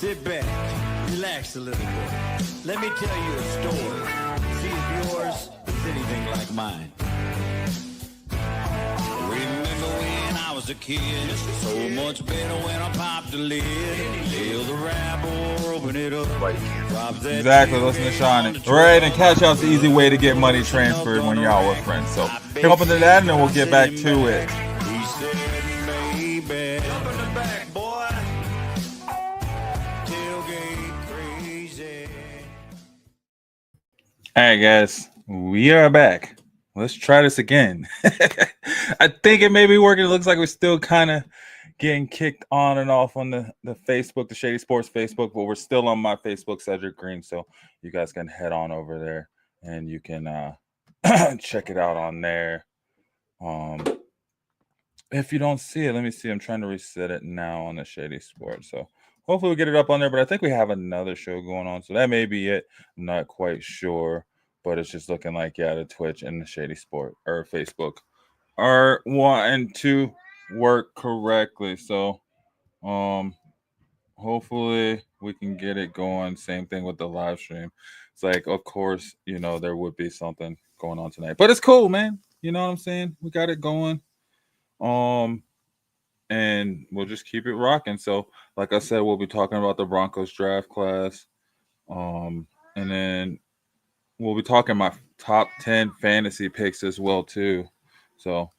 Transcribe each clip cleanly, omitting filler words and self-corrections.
Sit back, relax a little bit. Let me tell you a story. See if yours is anything like mine. Remember when I was a kid? So much better when I popped the lid. Feel the rap or open it up. Exactly, listen to Shawnee. Right, and Cash Out's the easy way to get money transferred when y'all with friends. So jump into that and then we'll get back to it. He said, baby, jump in the back, boy. Tailgate crazy. All right, guys, we are back. Let's try this again. I think it may be working. It looks like we're still kind of getting kicked on and off on the Facebook, the Shady Sports Facebook, but we're still on my Facebook, Cedric Green. So you guys can head on over there and you can check it out on there. If you don't see it, let me see. I'm trying to reset it now on the Shady Sports. So hopefully we get it up on there, but I think we have another show going on. So that may be it. I'm not quite sure, but it's just looking like, yeah, the Twitch and the Shady Sport or Facebook are wanting to work correctly. So hopefully we can get it going. Same thing with the live stream. It's like, of course, you know, there would be something going on tonight, but it's cool, man. You know what I'm saying? We got it going. And we'll just keep it rocking. So, like I said, we'll be talking about the Broncos draft class. And then we'll be talking my top 10 fantasy picks as well, too. So,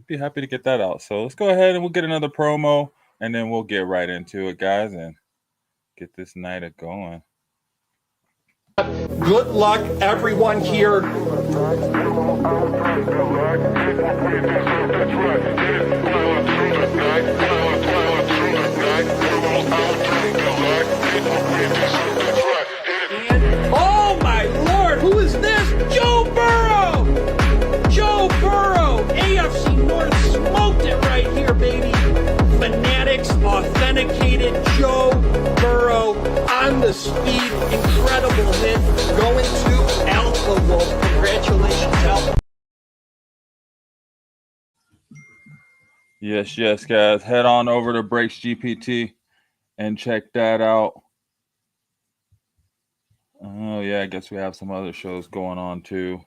be happy to get that out. So let's go ahead and we'll get another promo and then we'll get right into it, guys, and get this night going. Good luck, everyone here. Oh my Lord, who is this? Joe Burrow! Joe Burrow! AFC North smoked it right here, baby. Fanatics, authenticated Joe Burrow on the speed, incredible hit, going to Alpha Wolf. Congratulations, Alpha. Yes, guys. Head on over to Breaks GPT and check that out. Oh, yeah, I guess we have some other shows going on, too.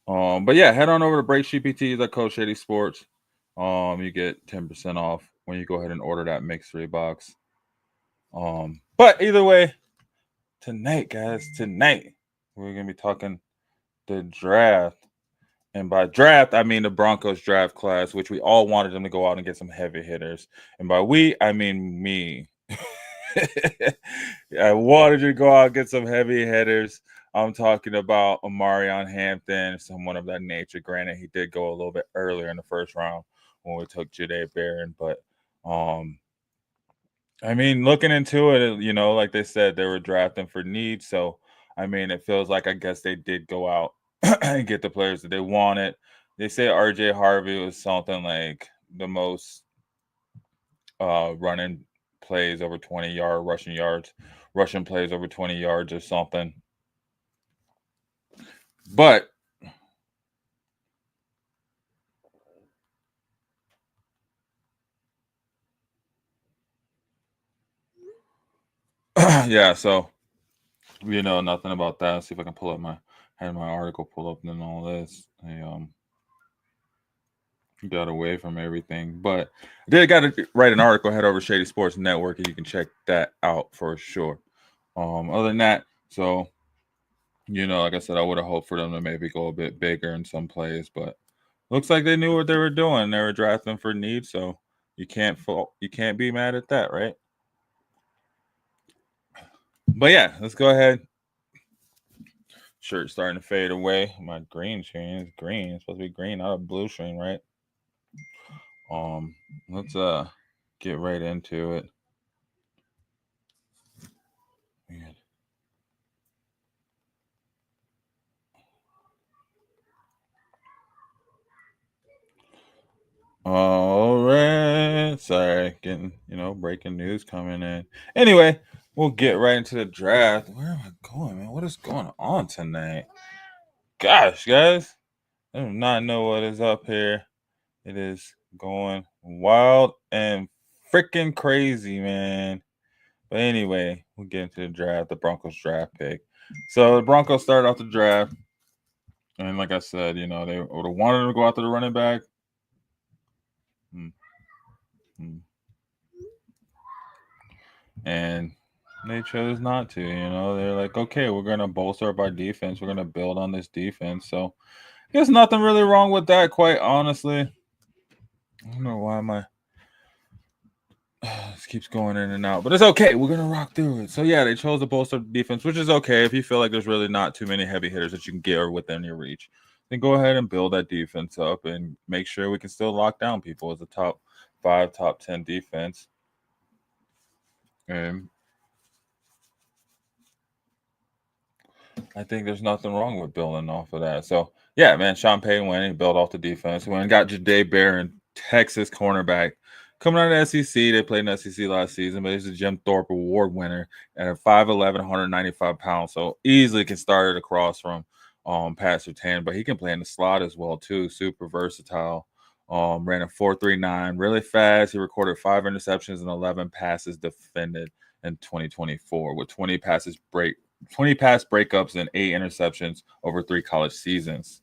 But yeah, head on over to Breaks GPT, the code Shady Sports. You get 10% off when you go ahead and order that Mix 3 box. But either way, tonight, guys, we're going to be talking the draft. And by draft, I mean the Broncos draft class, which we all wanted them to go out and get some heavy hitters. And by we, I mean me. I wanted you to go out and get some heavy hitters. I'm talking about Omarion Hampton, someone of that nature. Granted, he did go a little bit earlier in the first round when we took Jahdae Barron. But, I mean, looking into it, you know, like they said, they were drafting for need. So, I mean, it feels like I guess they did go out and get the players that they wanted. They say RJ Harvey was something like the most running plays over 20 rushing plays over 20 yards or something. But yeah, so you know nothing about that. Let's see if I can pull up my article pull up and all this. I got away from everything, but I did got to write an article. Head over to Shady Sports Network and you can check that out for sure. Other than that, so you know, like I said, I would have hoped for them to maybe go a bit bigger in some plays, but looks like they knew what they were doing. They were drafting for need, so you can't be mad at that, right? But yeah, let's go ahead. Shirt starting to fade away. My green screen is green. It's supposed to be green, not a blue screen, right? Let's get right into it. Weird. All right. Sorry, getting, breaking news coming in. Anyway, we'll get right into the draft. Where am I going, man? What is going on tonight? Gosh, guys. I do not know what is up here. It is going wild and freaking crazy, man. But anyway, we'll get into the draft, the Broncos draft pick. So the Broncos started off the draft, and like I said, they would have wanted to go after the running back. And they chose not to. They're like, okay, we're going to bolster up our defense. We're going to build on this defense. So there's nothing really wrong with that, quite honestly. I don't know why this keeps going in and out, but it's okay. We're going to rock through it. So, yeah, they chose to bolster the defense, which is okay. If you feel like there's really not too many heavy hitters that you can get or within your reach, then go ahead and build that defense up and make sure we can still lock down people as a top 5, top 10 defense. And I think there's nothing wrong with building off of that. So, yeah, man, Sean Payton went and built off the defense. Went and got Ja'Day Barron, Texas cornerback. Coming out of the SEC, they played in the SEC last season, but he's a Jim Thorpe Award winner at a 5'11", 195 pounds. So, easily can start it across from Pat Surtain, but he can play in the slot as well, too. Super versatile. Ran a 4.39, really fast. He recorded 5 interceptions and 11 passes defended in 2024 with 20 pass breakups and 8 interceptions over 3 college seasons.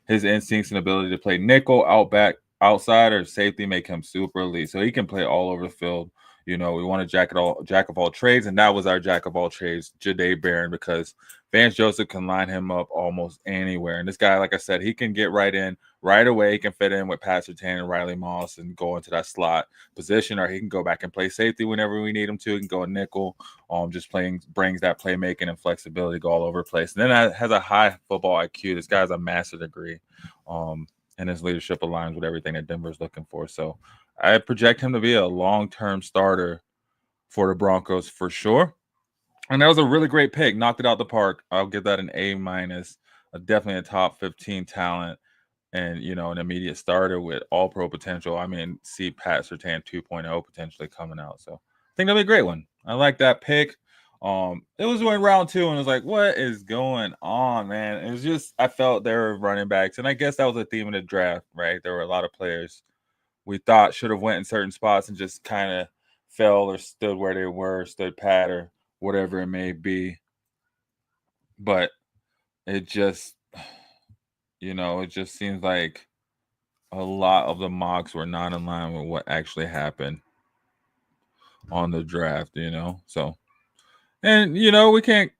His instincts and ability to play nickel, outside, or safety make him super elite. So he can play all over the field. We want a jack of all trades, and that was our jack of all trades, Ja'Day Barron, because Vance Joseph can line him up almost anywhere. And this guy, like I said, he can get right in right away. He can fit in with Pat Surtain and Riley Moss and go into that slot position, or he can go back and play safety whenever we need him to. He can go a nickel. Just brings that playmaking and flexibility, go all over the place. And then has a high football IQ. This guy has a master's degree. And his leadership aligns with everything that Denver's looking for. So I project him to be a long-term starter for the Broncos for sure. And that was a really great pick. Knocked it out the park. I'll give that an A-. Definitely a top 15 talent and, an immediate starter with all-pro potential. I mean, see Pat Surtain 2.0 potentially coming out. So I think that'll be a great one. I like that pick. It was in round 2, and it was like, what is going on, man? It was just, I felt there were running backs, and I guess that was the theme of the draft, right? There were a lot of players we thought should have went in certain spots and just kind of fell or stood where they were, stood pat or whatever it may be. But it just, it just seems like a lot of the mocks were not in line with what actually happened on the draft, so. And, we can't,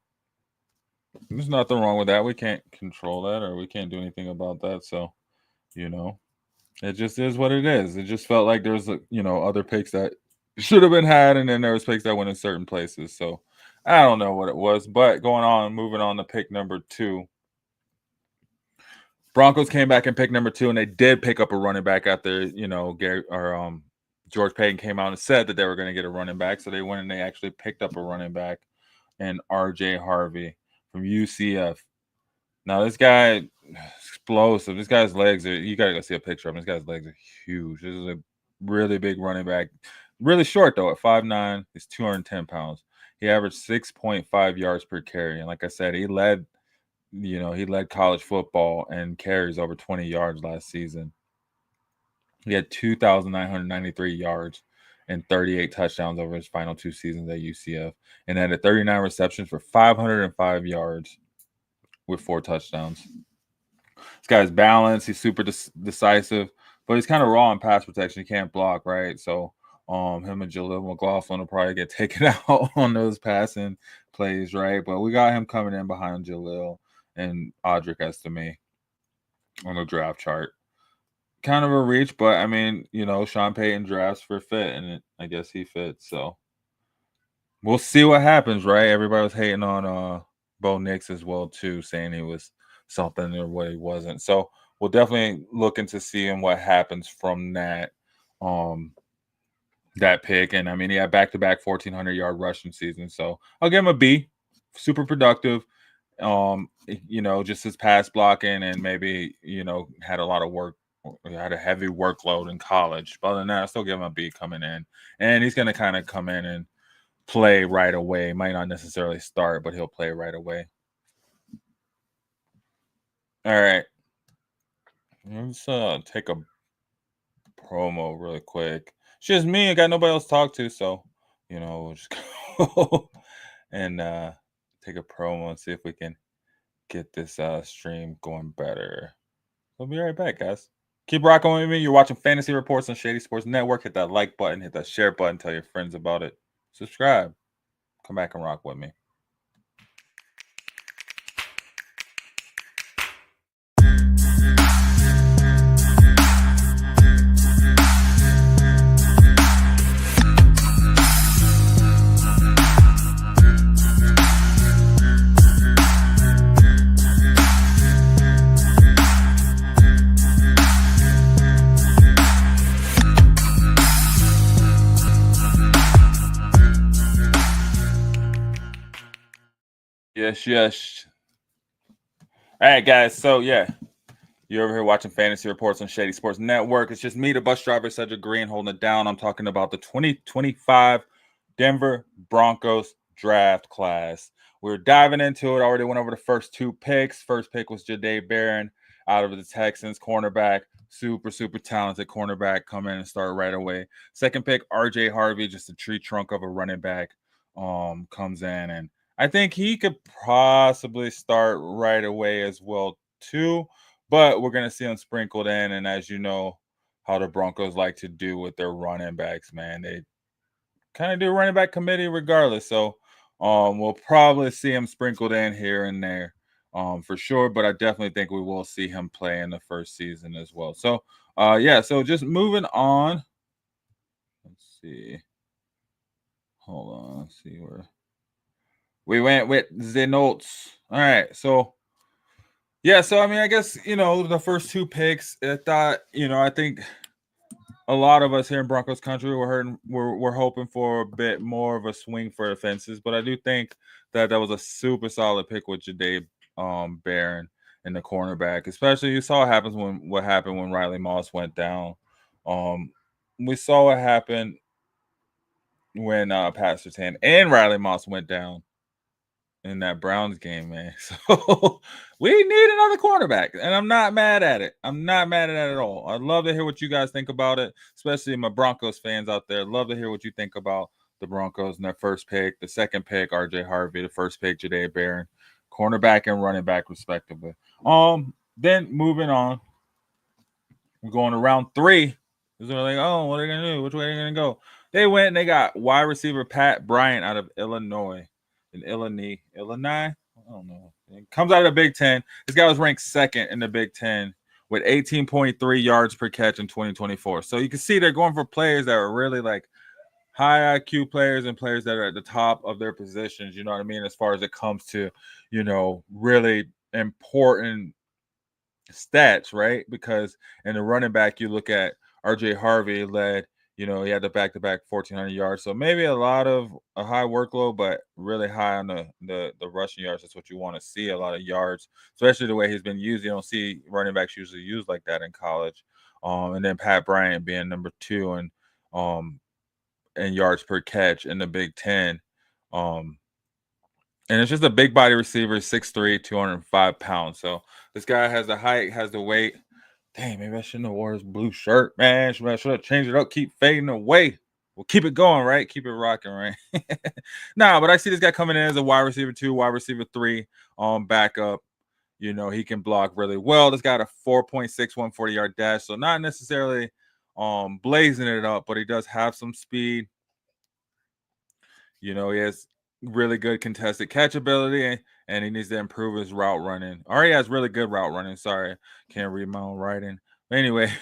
there's nothing wrong with that. We can't control that, or we can't do anything about that. So, it just is what it is. It just felt like there was, other picks that should have been had, and then there was picks that went in certain places. So, I don't know what it was. But moving on to pick number 2. Broncos came back in pick number 2, and they did pick up a running back after, George Payton came out and said that they were going to get a running back. So they went and they actually picked up a running back. And R.J. Harvey from UCF. Now, this guy, explosive. This guy's legs are, you got to go see a picture of him. This guy's legs are huge. This is a really big running back. Really short, though, at 5'9". He's 210 pounds. He averaged 6.5 yards per carry. And like I said, he led college football and carries over 20 yards last season. He had 2,993 yards and 38 touchdowns over his final 2 seasons at UCF, and had 39 receptions for 505 yards with 4 touchdowns. This guy's balanced. He's super decisive, but he's kind of raw in pass protection. He can't block, right? So him and Jaleel McLaughlin will probably get taken out on those passing plays, right? But we got him coming in behind Jaleel and Audric Estime on the draft chart. Kind of a reach, but I mean, Sean Payton drafts for fit, and I guess he fits. So we'll see what happens, right? Everybody was hating on Bo Nix as well too, saying he was something or what he wasn't. So we'll definitely look into seeing what happens from that pick. And I mean, he had back-to-back 1,400-yard rushing season, so I'll give him a B. Super productive. Just his pass blocking and maybe had a lot of work. Had a heavy workload in college. But other than that, I still give him a B coming in. And he's going to kind of come in and play right away. Might not necessarily start, but he'll play right away. All right. Let's take a promo really quick. It's just me. I got nobody else to talk to, so we'll just go and take a promo and see if we can get this stream going better. We'll be right back, guys. Keep rocking with me. You're watching Fantasy Reports on Shady Sports Network. Hit that like button, hit that share button, tell your friends about it. Subscribe. Come back and rock with me. Yes. All right, guys. So, you're over here watching Fantasy Reports on Shady Sports Network. It's just me, the bus driver, Cedric Green, holding it down. I'm talking about the 2025 Denver Broncos draft class. We're diving into it. I already went over the first two picks. First pick was Jahdae Barron out of the Texans, cornerback. Super talented cornerback. Come in and start right away. Second pick, RJ Harvey, just a tree trunk of a running back, comes in, and I think he could possibly start right away as well, too. But we're going to see him sprinkled in. And as you know, how the Broncos like to do with their running backs, man. They kind of do running back committee regardless. So we'll probably see him sprinkled in here and there for sure. But I definitely think we will see him play in the first season as well. So, so just moving on. Let's see. Hold on. Let's see where. We went with the notes. All right. So, I guess, the first two picks, I thought, I think a lot of us here in Broncos country we're hoping for a bit more of a swing for the fences. But I do think that was a super solid pick with Jahdae Barron in the cornerback. Especially you saw what happened when Riley Moss went down. We saw what happened when Pat Surtain and Riley Moss went down in that Browns game, man. So we need another cornerback, and I'm not mad at it. I'm not mad at it at all. I'd love to hear what you guys think about it, especially my Broncos fans out there. I'd love to hear what you think about the Broncos and their first pick, the second pick, RJ Harvey, the first pick, Jahdae Barron, cornerback and running back, respectively. Then moving on, we're going to round 3. They're like, oh, what are they gonna do? Which way are they gonna go? They went and they got wide receiver Pat Bryant out of Illinois. In Illinois, I don't know. It comes out of the Big Ten. This guy was ranked second in the Big Ten with 18.3 yards per catch in 2024. So you can see they're going for players that are really like high IQ players and players that are at the top of their positions. You know what I mean? As far as it comes to, really important stats, right? Because in the running back, you look at RJ Harvey led. He had the back-to-back 1,400 yards. So maybe a high workload, but really high on the rushing yards. That's what you want to see, a lot of yards, especially the way he's been used. You don't see running backs usually used like that in college. And then Pat Bryant being number 2 in yards per catch in the Big Ten. And it's just a big body receiver, 6'3", 205 pounds. So this guy has the height, has the weight. Dang, maybe I shouldn't have wore his blue shirt, man. I should have changed it up. Keep fading away. We'll keep it going, right? Keep it rocking, right? But I see this guy coming in as a wide receiver 2, wide receiver 3, backup. He can block really well. This guy had a 4.61 40-yard dash, so not necessarily blazing it up, but he does have some speed. He has really good contested catch ability, and he needs to improve his route running. Already has really good route running. Sorry, can't read my own writing. But anyway,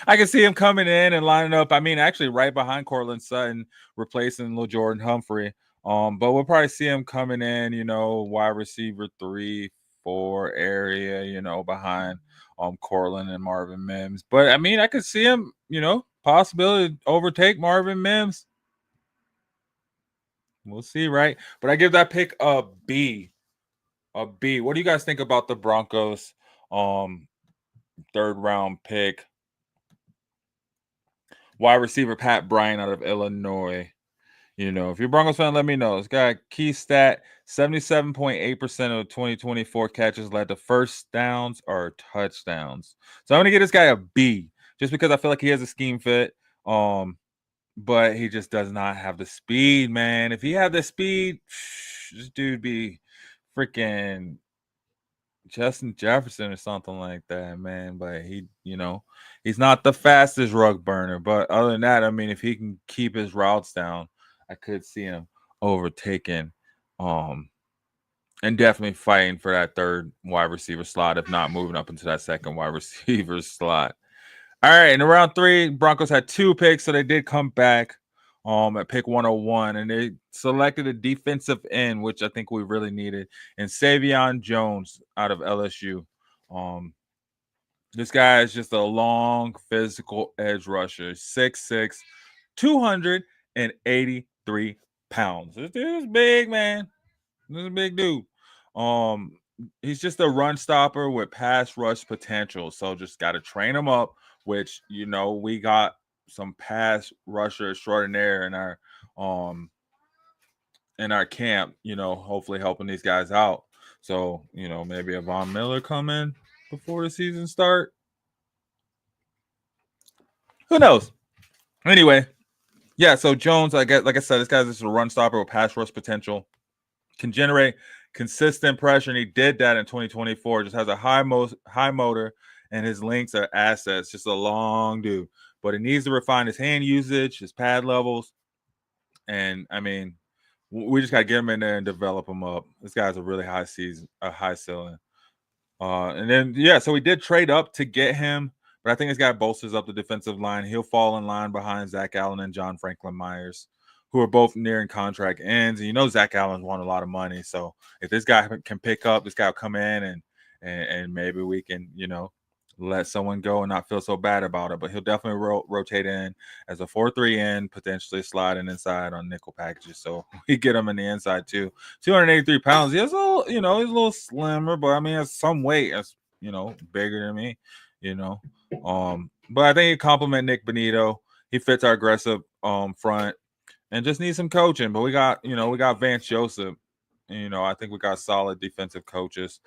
I can see him coming in and lining up. I mean, actually right behind Cortland Sutton, replacing Lil Jordan Humphrey. But we'll probably see him coming in, wide receiver 3, 4 area, behind Cortland and Marvin Mims. But I mean, I could see him, possibility to overtake Marvin Mims. We'll see, right? But I give that pick a B. A B. What do you guys think about the Broncos third round pick? Wide receiver Pat Bryant out of Illinois. If you're a Broncos fan, let me know. This guy, key stat, 77.8% of 2024 catches led to first downs or touchdowns. So I'm going to give this guy a B. just because I feel like he has a scheme fit. But he just does not have the speed, man. If he had the speed, this dude be freaking Justin Jefferson or something like that, man. But he, he's not the fastest rug burner. But other than that, I mean, if he can keep his routes down, I could see him overtaking, and definitely fighting for that third wide receiver slot, if not moving up into that second wide receiver slot. All right, in round 3, Broncos had 2 picks, so they did come back at pick 101, and they selected a defensive end, which I think we really needed, and Savion Jones out of LSU. This guy is just a long, physical edge rusher, 6'6", 283 pounds. This dude is big, man. This is a big dude. He's just a run stopper with pass rush potential, so just got to train him up, which, we got some pass rusher extraordinaire in our camp, hopefully helping these guys out. So, maybe a Von Miller come in before the season start. Who knows? Anyway, yeah, so Jones, like I said, this guy's just a run stopper with pass rush potential. Can generate consistent pressure, and he did that in 2024. Just has a high motor, and his links are assets. Just a long dude, but he needs to refine his hand usage, his pad levels, and I mean, we just got to get him in there and develop him up. This guy's a really high ceiling. And then so we did trade up to get him, but I think this guy bolsters up the defensive line. He'll fall in line behind Zach Allen and John Franklin Myers, who are both nearing contract ends. And Zach Allen's won a lot of money. So if this guy can pick up, this guy will come in and maybe we can, let someone go and not feel so bad about it. But he'll definitely rotate in as a 4-3 end, potentially sliding inside on nickel packages. So we get him in the inside too. 283 pounds. He's a little, he's a little slimmer, but I mean, has some weight. That's, bigger than me, But I think he complement Nick Benito. He fits our aggressive front. And just need some coaching. But we got Vance Joseph. I think we got solid defensive coaches.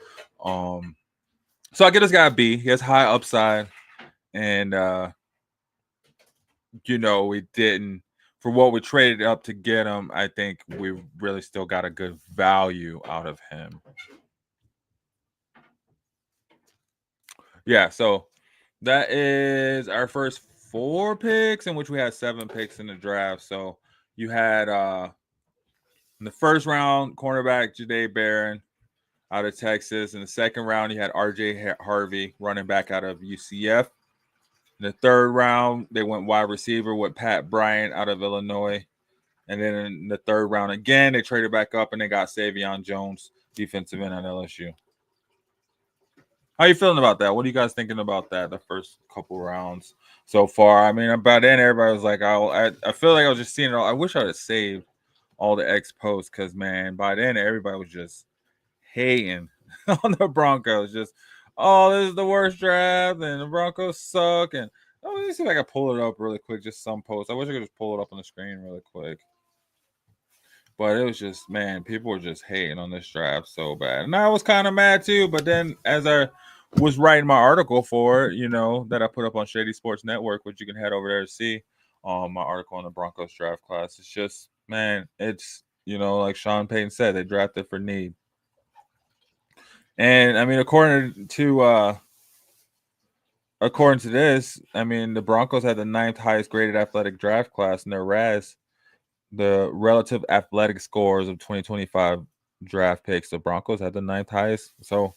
So I give this guy a B. He has high upside. And we didn't, for what we traded up to get him, I think we really still got a good value out of him. Yeah, so that is our first 4 picks, in which we had 7 picks in the draft. So you had in the first round, cornerback Jahdae Barron out of Texas. In the second round, you had R.J. Harvey, running back out of UCF. In the third round, they went wide receiver with Pat Bryant out of Illinois. And then in the third round again, they traded back up and they got Savion Jones, defensive end at LSU. How you feeling about that? What are you guys thinking about that, the first couple rounds so far? I mean, by then, everybody was like, I feel like I was just seeing it all. I wish I would have saved all the X posts because, man, by then, everybody was just hating on the Broncos. Just, this is the worst draft, and the Broncos suck. And let me see if I can pull it up really quick, just some posts. I wish I could just pull it up on the screen really quick. But it was just, man, people were just hating on this draft so bad. And I was kind of mad too. But then as I was writing my article for it, that I put up on Shady Sports Network, which you can head over there to see my article on the Broncos draft class. It's just, man, it's, like Sean Payton said, they drafted for need. And I mean, according to this, I mean, the Broncos had the 9th highest graded athletic draft class in their RAS. The relative athletic scores of 2025 draft picks, the Broncos had the 9th highest. So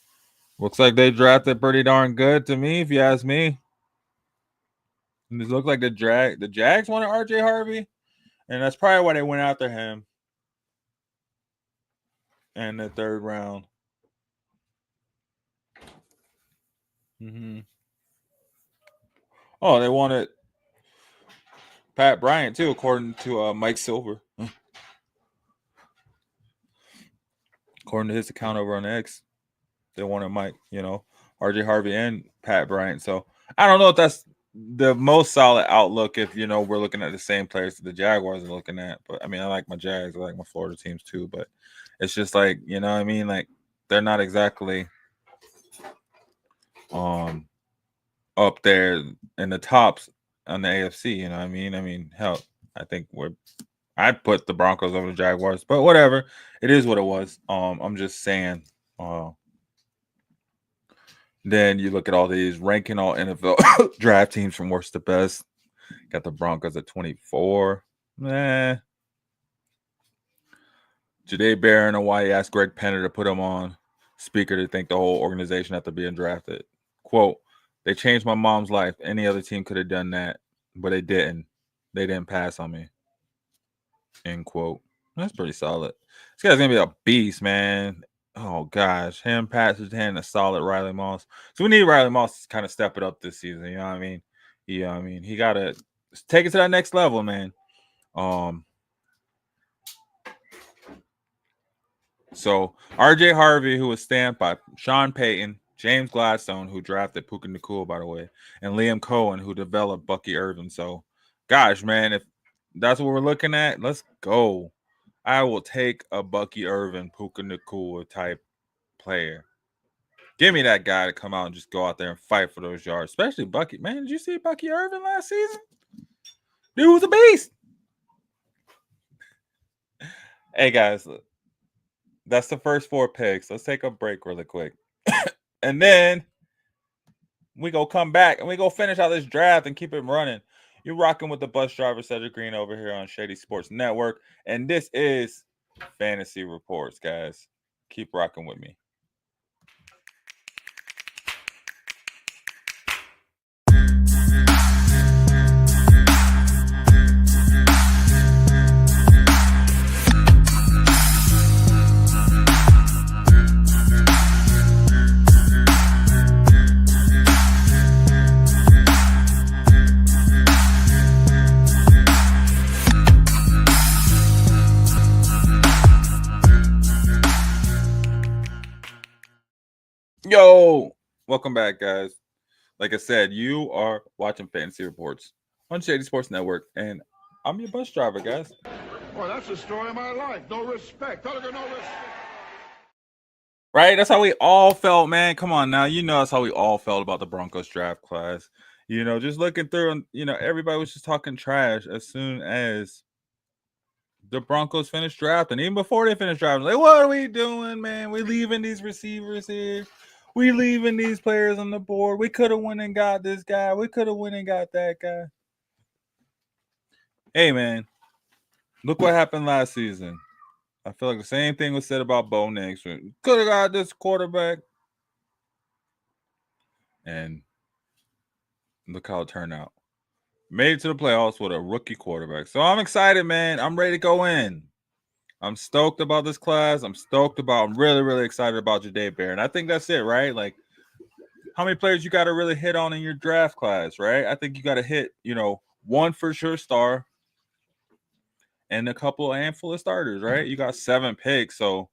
looks like they drafted pretty darn good to me, if you ask me. And it looked like the Jags wanted R.J. Harvey, and that's probably why they went after him in the third round. Oh, they wanted Pat Bryant too, according to Mike Silver. According to his account over on X, they wanted Mike, R.J. Harvey and Pat Bryant. So I don't know if that's the most solid outlook if, we're looking at the same players that the Jaguars are looking at. But, I mean, I like my Jags. I like my Florida teams too. But it's just like, what I mean? Like, they're not exactly up there in the tops on the AFC. You know what I mean? I mean, hell, I think I'd put the Broncos over the Jaguars, but whatever. It is what it was. I'm just saying. Then you look at all these ranking all NFL draft teams from worst to best. Got the Broncos at 24. Jade Barron and why he asked Greg Penner to put him on speaker to thank the whole organization after being drafted. Quote, they changed my mom's life. Any other team could have done that, but they didn't. They didn't pass on me. End quote. That's pretty solid. This guy's going to be a beast, man. Oh, gosh. Him, Pat Surtain, a solid Riley Moss. So we need Riley Moss to kind of step it up this season. You know what I mean? Yeah, I mean, he got to take it to that next level, man. So RJ Harvey, who was stamped by Sean Payton, James Gladstone, who drafted Puka Nacua, by the way, and Liam Cohen, who developed Bucky Irvin. So, gosh, man, if that's what we're looking at, let's go. I will take a Bucky Irvin, Puka Nacua type player. Give me that guy to come out and just go out there and fight for those yards, especially Bucky. Man, did you see Bucky Irvin last season? Dude was a beast. Hey, guys, look. That's the first 4 picks. Let's take a break really quick. And then we go come back and we go finish out this draft and keep it running. You're rocking with the bus driver, Cedric Green, over here on Shady Sports Network. And this is Fantasy Reports, guys. Keep rocking with me. Yo, welcome back, guys. Like I said, you are watching Fantasy Reports on Shady Sports Network, and I'm your bus driver, guys. Well, that's the story of my life. No respect. No respect. Right? That's how we all felt, man. Come on now. You know that's how we all felt about the Broncos draft class. You know, just looking through, and everybody was just talking trash as soon as the Broncos finished drafting. Even before they finished drafting, like, what are we doing, man? We leaving these receivers here. We leaving these players on the board. We could have went and got this guy. We could have went and got that guy. Hey, man, look what happened last season. I feel like the same thing was said about Bo Nix. Could have got this quarterback. And look how it turned out. Made it to the playoffs with a rookie quarterback. So I'm excited, man. I'm ready to go in. I'm stoked about this class. I'm really, really excited about Jade Barron. I think that's it, right? Like, how many players you got to really hit on in your draft class, right? I think you got to hit, one for sure star and a handful of starters, right? You got 7 picks, so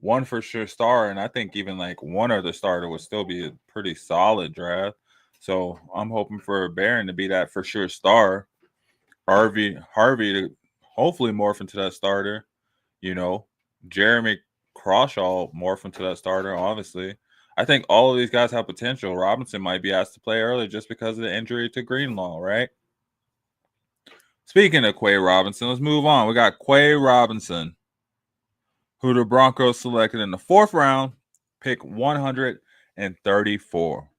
one for sure star, and I think even like one other starter would still be a pretty solid draft. So I'm hoping for Barron to be that for sure star. Harvey to hopefully morph into that starter. Jeremy Crawshaw morph into that starter, obviously. I think all of these guys have potential. Robinson might be asked to play early just because of the injury to Greenlaw, right? Speaking of Quay Robinson, let's move on. We got Quay Robinson, who the Broncos selected in the 4th round, pick 134.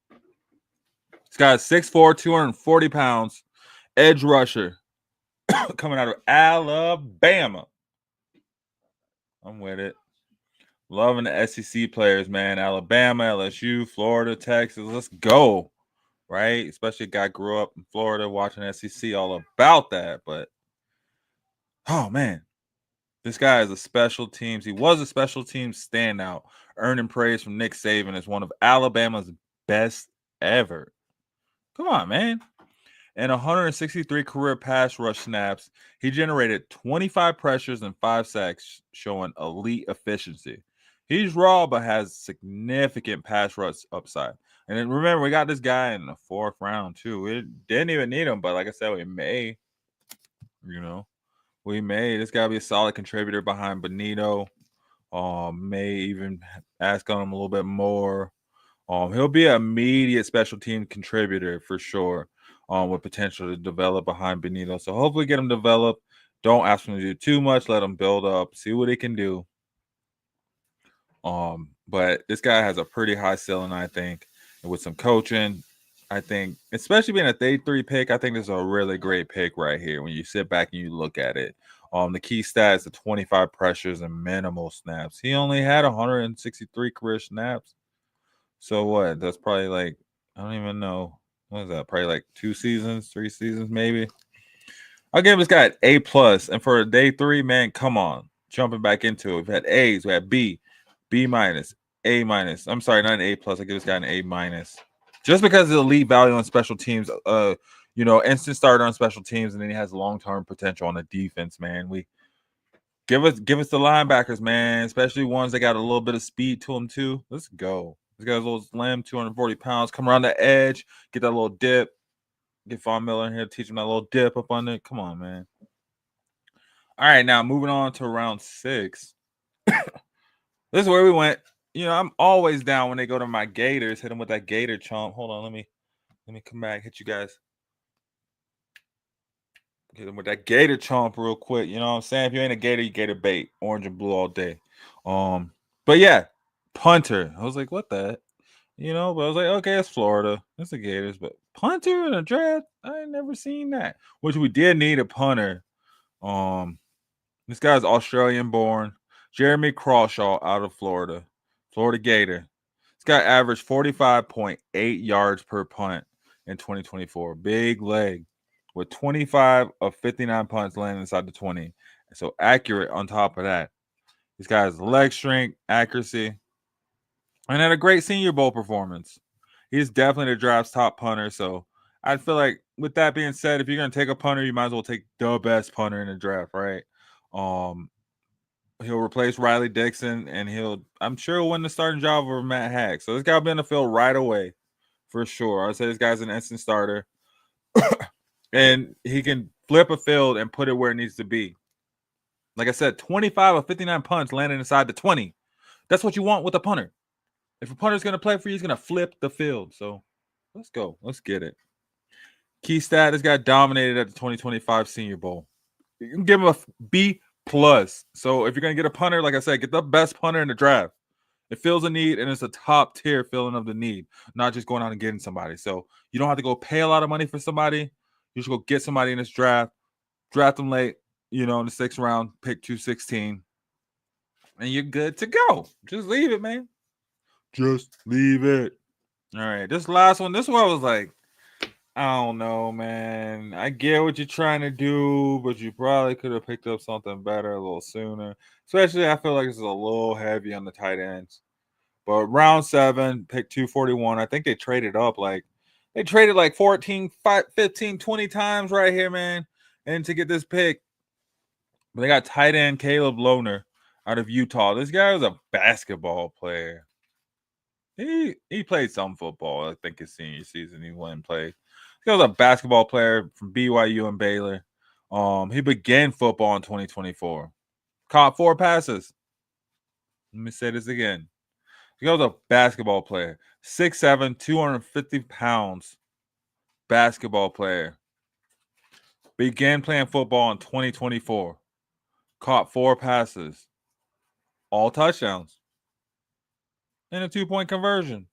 This guy's 6'4", 240 pounds, edge rusher, coming out of Alabama. I'm with it. Loving the SEC players, man. Alabama, LSU, Florida, Texas. Let's go, right? Especially a guy grew up in Florida watching SEC, all about that. But, oh, man, this guy is a special teams. He was a special teams standout, earning praise from Nick Saban as one of Alabama's best ever. Come on, man. In 163 career pass rush snaps, he generated 25 pressures and 5 sacks, showing elite efficiency. He's raw, but has significant pass rush upside. And then remember, we got this guy in the 4th round, too. We didn't even need him, but like I said, we may. This guy be a solid contributor behind Benito. May even ask on him a little bit more. He'll be an immediate special team contributor for sure. With potential to develop behind Benito. So hopefully get him developed. Don't ask him to do too much. Let him build up. See what he can do. But this guy has a pretty high ceiling, I think. And with some coaching, I think, especially being a day 3 pick, I think this is a really great pick right here when you sit back and you look at it. The key stats, the 25 pressures and minimal snaps. He only had 163 career snaps. So what? That's probably like, I don't even know. What is that? Probably like 2 seasons, 3 seasons, maybe. I'll give this guy an A+. And for a day 3, man, come on. Jumping back into it. We've had A's, we had B, B-, A-. I'm sorry, not an A+. I give this guy an A-. Just because of the elite value on special teams, instant starter on special teams, and then he has long-term potential on the defense, man. We give us the linebackers, man, especially ones that got a little bit of speed to them too. Let's go. This guy's a little slim, 240 pounds. Come around the edge, get that little dip. Get Von Miller in here, teach him that little dip up on it. Come on, man. All right, now moving on to round 6. This is where we went. I'm always down when they go to my Gators. Hit them with that Gator chomp. Hold on, let me come back. Hit you guys. Hit them with that Gator chomp real quick. You know what I'm saying? If you ain't a Gator, you Gator bait. Orange and blue all day. But yeah, punter. I was like, what the heck? But I was like, okay, it's Florida. It's the Gators. But punter in a draft? I ain't never seen that. Which we did need a punter. This guy's Australian-born. Jeremy Crawshaw out of Florida. Florida Gator. This guy averaged 45.8 yards per punt in 2024. Big leg. With 25 of 59 punts landing inside the 20. So accurate on top of that. This guy has leg strength, accuracy, and had a great Senior Bowl performance. He's definitely the draft's top punter. So I feel like with that being said, if you're going to take a punter, you might as well take the best punter in the draft, right? He'll replace Riley Dixon, and I'm sure he'll win the starting job over Matt Hack. So this guy will be in the field right away for sure. I'd say this guy's an instant starter. And he can flip a field and put it where it needs to be. Like I said, 25 of 59 punts landing inside the 20. That's what you want with a punter. If a punter's going to play for you, he's going to flip the field. So let's go. Let's get it. Key stat, this guy dominated at the 2025 Senior Bowl. You can give him a B+. So if you're going to get a punter, like I said, get the best punter in the draft. It fills a need, and it's a top-tier filling of the need, not just going out and getting somebody. So you don't have to go pay a lot of money for somebody. You should go get somebody in this draft, draft them late, in the 6th round, pick 216, and you're good to go. Just leave it, man. Just leave it. All right, this last one, this one was like, I don't know, man. I get what you're trying to do, but you probably could have picked up something better a little sooner. Especially, I feel like this is a little heavy on the tight ends. But round 7, pick 241, I think they traded up like 14, 15, 20 times right here, man, and to get this pick. But they got tight end Caleb Lohner out of Utah. This guy was a basketball player. He played some football, I think, his senior season. He went and played. He was a basketball player from BYU and Baylor. He began football in 2024. Caught 4 passes. Let me say this again. He was a basketball player. 6'7", 250 pounds. Basketball player. Began playing football in 2024. Caught 4 passes. All touchdowns. And a 2-point conversion.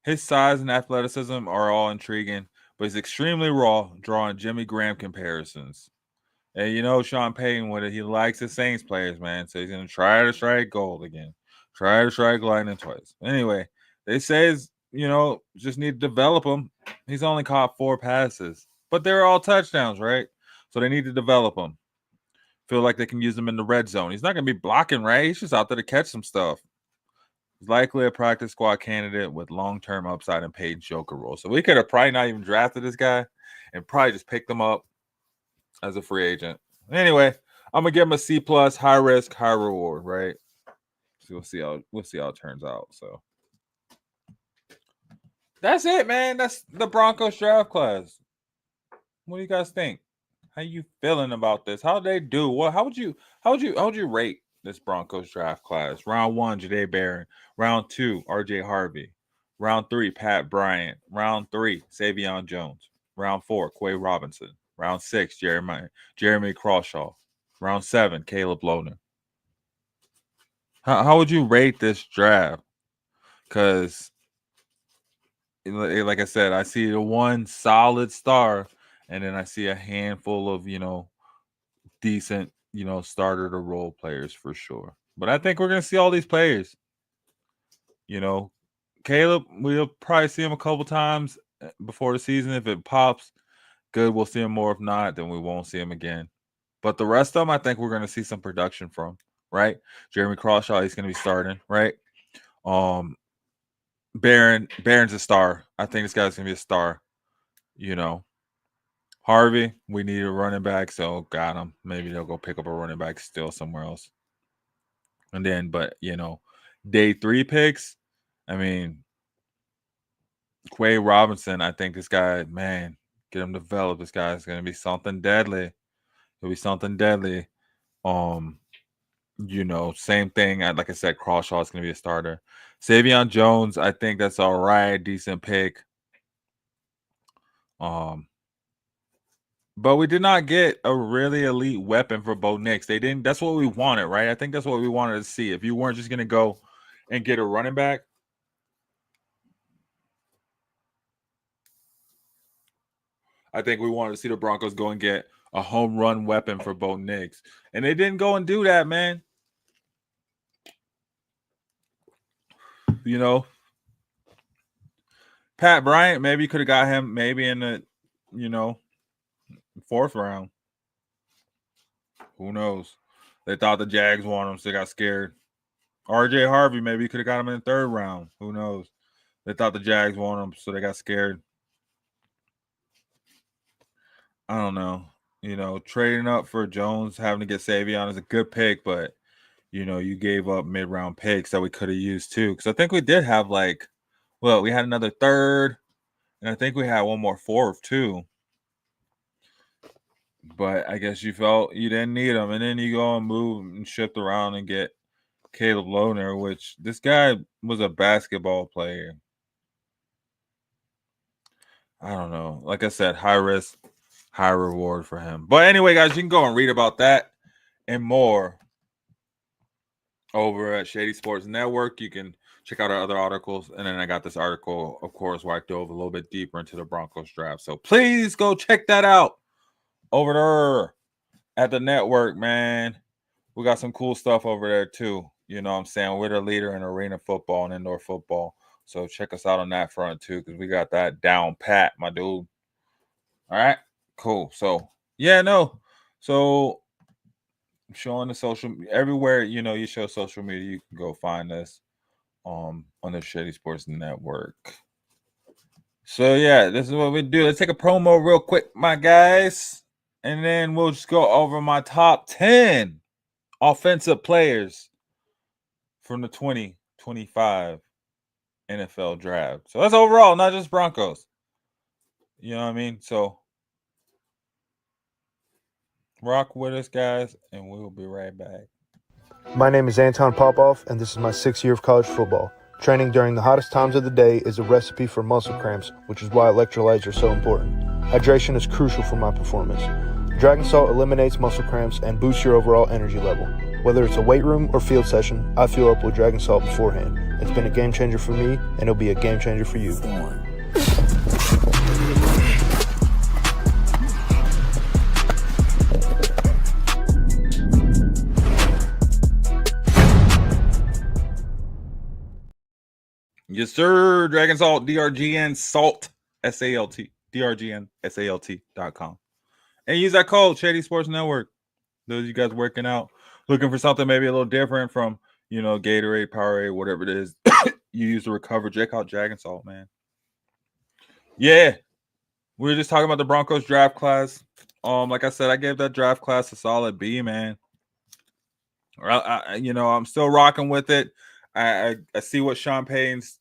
His size and athleticism are all intriguing, but he's extremely raw, drawing Jimmy Graham comparisons. And Sean Payton with it, he likes the Saints players, man. So he's going to try to strike gold again. Try to strike lightning twice. Anyway, they say, just need to develop him. He's only caught 4 passes, but they're all touchdowns, right? So they need to develop him. Feel like they can use him in the red zone. He's not going to be blocking, right? He's just out there to catch some stuff. He's likely a practice squad candidate with long-term upside and paid joker role. So we could have probably not even drafted this guy and probably just picked him up as a free agent. Anyway, I'm going to give him a C+, high risk, high reward, right? So we'll see how it turns out. So that's it, man. That's the Broncos draft class. What do you guys think? How you feeling about this? How'd they do? How would you rate this Broncos draft class? Round 1, Jahdae Barron. Round 2, RJ Harvey. Round 3, Pat Bryant. Round 3, Savion Jones. Round 4, Quay Robinson. Round 6, Jeremy Crawshaw. Round 7, Caleb Lohner. How would you rate this draft? Because, like I said, I see the one solid star, and then I see a handful of, decent, starter to role players for sure. But I think we're going to see all these players. Caleb, we'll probably see him a couple times before the season. If it pops, good, we'll see him more. If not, then we won't see him again. But the rest of them, I think we're going to see some production from, right? Jeremy Crawshaw, he's going to be starting, right? Barron's a star. I think this guy's going to be a star. Harvey, we need a running back, so got him. Maybe they'll go pick up a running back still somewhere else. And then, day 3 picks, I mean, Quay Robinson, I think this guy, man, get him developed. This guy is going to be something deadly. He'll be something deadly. Same thing. Like I said, Crawshaw is going to be a starter. Savion Jones, I think that's all right. Decent pick. But we did not get a really elite weapon for Bo Nix. They didn't. That's what we wanted, right? I think that's what we wanted to see. If you weren't just going to go and get a running back, I think we wanted to see the Broncos go and get a home run weapon for Bo Nix. And they didn't go and do that, man. Pat Bryant, maybe you could have got him maybe in the, 4th round. Who knows? They thought the Jags wanted him, so they got scared. RJ Harvey, maybe you could have got him in the 3rd round. Who knows? They thought the Jags wanted him, so they got scared. I don't know. Trading up for Jones, having to get Savion is a good pick, but, you gave up mid-round picks that we could have used too. Because I think we did have we had another 3rd, and I think we had one more 4th too. But I guess you felt you didn't need them, and then you go and move and shift around and get Caleb Lohner, which this guy was a basketball player. I don't know. Like I said, high risk, high reward for him. But anyway, guys, you can go and read about that and more over at Shady Sports Network. You can check out our other articles. And then I got this article, of course, where I dove a little bit deeper into the Broncos draft. So please go check that out over there at the network, man. We got some cool stuff over there too. You know what I'm saying? We're the leader in arena football and indoor football. So check us out on that front too, because we got that down pat, my dude. All right, cool. So So showing the social everywhere, you show social media, you can go find us on the Shady Sports Network. So yeah, this is what we do. Let's take a promo real quick, my guys. And then we'll just go over my top 10 offensive players from the 2025 NFL draft. So that's overall, not just Broncos. You know what I mean? So rock with us, guys, and we'll be right back. My name is Anton Popoff, and this is my 6th year of college football. Training during the hottest times of the day is a recipe for muscle cramps, which is why electrolytes are so important. Hydration is crucial for my performance. Dragon Salt eliminates muscle cramps and boosts your overall energy level. Whether it's a weight room or field session, I fuel up with Dragon Salt beforehand. It's been a game changer for me, and it'll be a game changer for you. Yes, sir. Dragon Salt, DRGN Salt, SALT, DRGN SALT.com. And use that code, Shady Sports Network. Those of you guys working out, looking for something maybe a little different from, Gatorade, Powerade, whatever it is, you use to recover. Check out Dragon Salt, man. Yeah. We were just talking about the Broncos draft class. Like I said, I gave that draft class a solid B, man. I'm still rocking with it. I see what Sean Payton's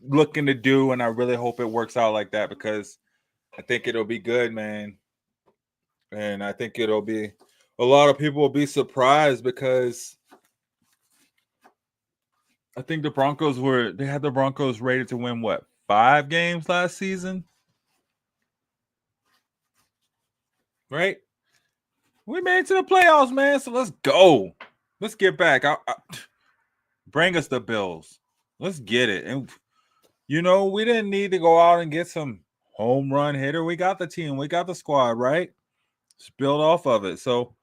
looking to do, and I really hope it works out like that, because I think it'll be good, man. And I think it'll be a lot of people will be surprised, because I think the Broncos had the Broncos rated to win what, 5 games last season? Right? We made it to the playoffs, man. So let's go. Let's get back. Bring us the Bills. Let's get it. And we didn't need to go out and get some home run hitter. We got the team. We got the squad, right? Just build off of it. So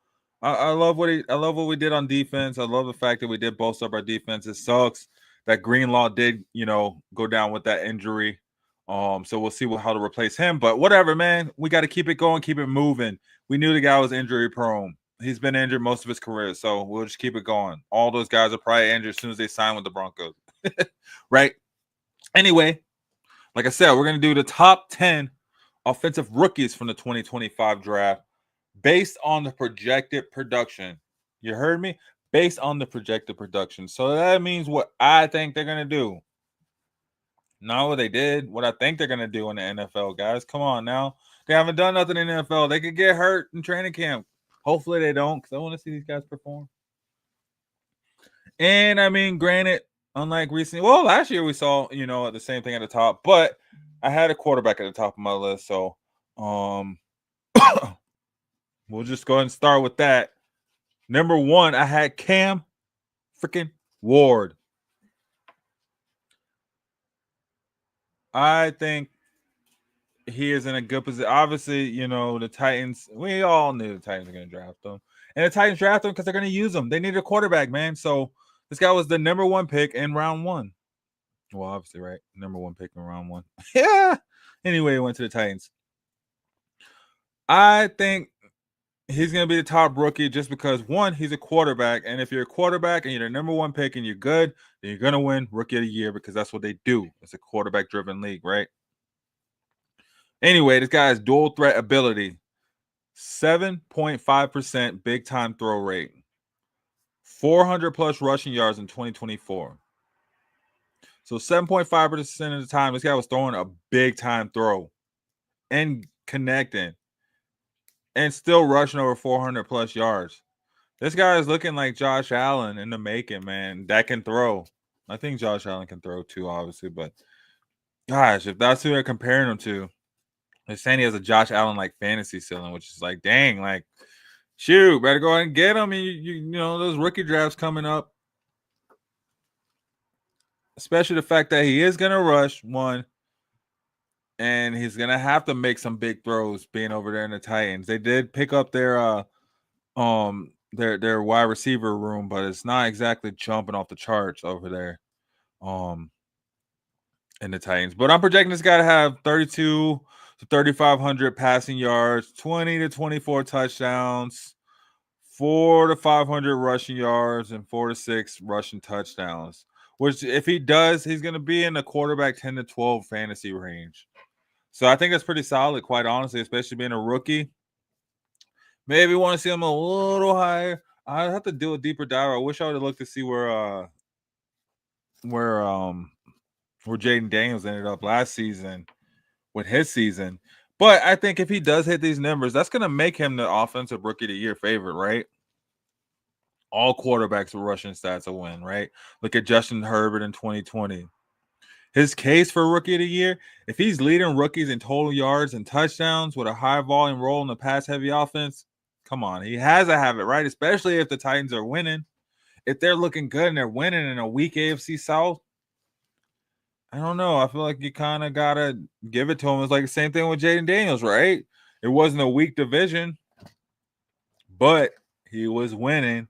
I love what we did on defense. I love the fact that we did bolster up our defense. It sucks that Greenlaw did, go down with that injury. So we'll see how to replace him. But whatever, man. We got to keep it going, keep it moving. We knew the guy was injury prone. He's been injured most of his career, so we'll just keep it going. All those guys are probably injured as soon as they sign with the Broncos. Right? Anyway, like I said, we're going to do the top 10 offensive rookies from the 2025 draft based on the projected production. You heard me? Based on the projected production. So that means what I think they're going to do. Not what they did, what I think they're going to do in the NFL, guys. Come on now. They haven't done nothing in the NFL. They could get hurt in training camp. Hopefully they don't, because I want to see these guys perform. And, I mean, granted, unlike recently, well, last year we saw, the same thing at the top. But I had a quarterback at the top of my list. So, we'll just go ahead and start with that. Number 1, I had Cam freaking Ward. I think he is in a good position. Obviously, the Titans, we all knew the Titans were going to draft him. And the Titans drafted him because they're going to use him. They need a quarterback, man. So this guy was the number 1 pick in round 1. Well, obviously, right? Number 1 pick in round 1. Yeah. Anyway, he went to the Titans. I think he's going to be the top rookie just because, 1, he's a quarterback. And if you're a quarterback and you're the number 1 pick and you're good, then you're going to win Rookie of the Year because that's what they do. It's a quarterback-driven league, right? Anyway, this guy has dual threat ability. 7.5% big-time throw rate. 400-plus rushing yards in 2024. So 7.5% of the time, this guy was throwing a big-time throw and connecting and still rushing over 400-plus yards. This guy is looking like Josh Allen in the making, man. That can throw. I think Josh Allen can throw too, obviously. But, gosh, if that's who they're comparing him to, they're saying he has a Josh Allen-like fantasy ceiling, which is like, dang, like, shoot, better go ahead and get him. You know, those rookie drafts coming up. Especially the fact that he is going to rush, 1, and he's going to have to make some big throws being over there in the Titans. They did pick up their wide receiver room, but it's not exactly jumping off the charts over there in the Titans. But I'm projecting this guy to have 32 to 3,500 passing yards, 20 to 24 touchdowns, 4 to 500 rushing yards, and 4 to 6 rushing touchdowns. Which, if he does, he's going to be in the quarterback 10 to 12 fantasy range. So I think that's pretty solid, quite honestly, especially being a rookie. Maybe want to see him a little higher. I have to do a deeper dive. I wish I would have looked to see where Jaden Daniels ended up last season with his season. But I think if he does hit these numbers, that's going to make him the offensive rookie of the year favorite, right? All quarterbacks with rushing stats will win, right? Look at Justin Herbert in 2020. His case for rookie of the year, if he's leading rookies in total yards and touchdowns with a high volume role in the pass-heavy offense, come on, he has to have it, right? Especially if the Titans are winning. If they're looking good and they're winning in a weak AFC South, I don't know. I feel like you kind of got to give it to him. It's like the same thing with Jaden Daniels, right? It wasn't a weak division, but he was winning,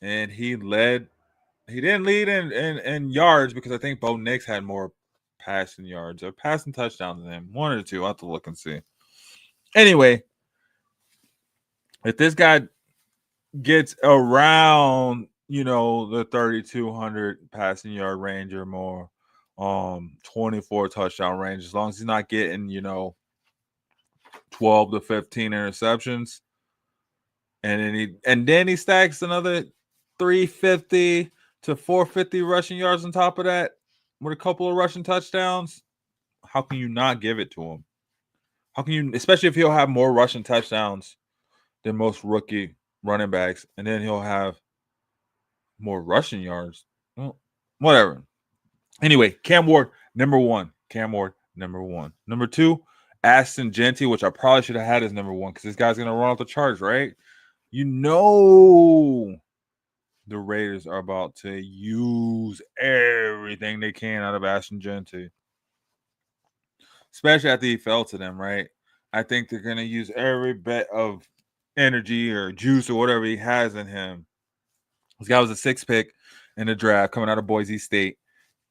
and he led. He didn't lead in yards because I think Bo Nix had more passing yards or passing touchdowns than him. 1 or 2. I'll have to look and see. Anyway, if this guy gets around, the 3,200 passing yard range or more, 24 touchdown range, as long as he's not getting, 12 to 15 interceptions, and then he stacks another 350 to 450 rushing yards on top of that with a couple of rushing touchdowns, how can you not give it to him? How can you, especially if he'll have more rushing touchdowns than most rookie running backs, and then he'll have more rushing yards? Well, whatever. Anyway, Cam Ward, number 1. Cam Ward, number 1. Number 2, Ashton Genty, which I probably should have had as number 1 because this guy's going to run off the charts, right? You know the Raiders are about to use everything they can out of Ashton Genty. Especially after he fell to them, right? I think they're going to use every bit of energy or juice or whatever he has in him. This guy was a 6th pick in the draft coming out of Boise State.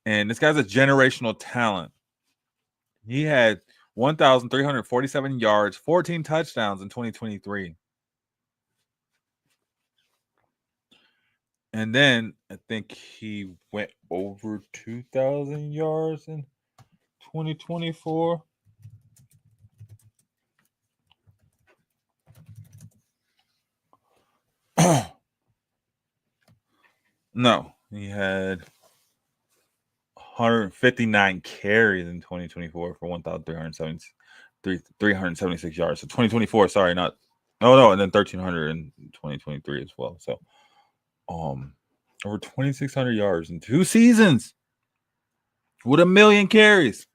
And this guy's a generational talent. He had 1,347 yards, 14 touchdowns in 2023. And then I think he went over 2,000 yards in 2024. No, he had 159 carries in 2024 for 1,376 yards. So 2024, sorry, not no, and then 1,300 in 2023 as well. So over 2,600 yards in 2 seasons with 1 million carries.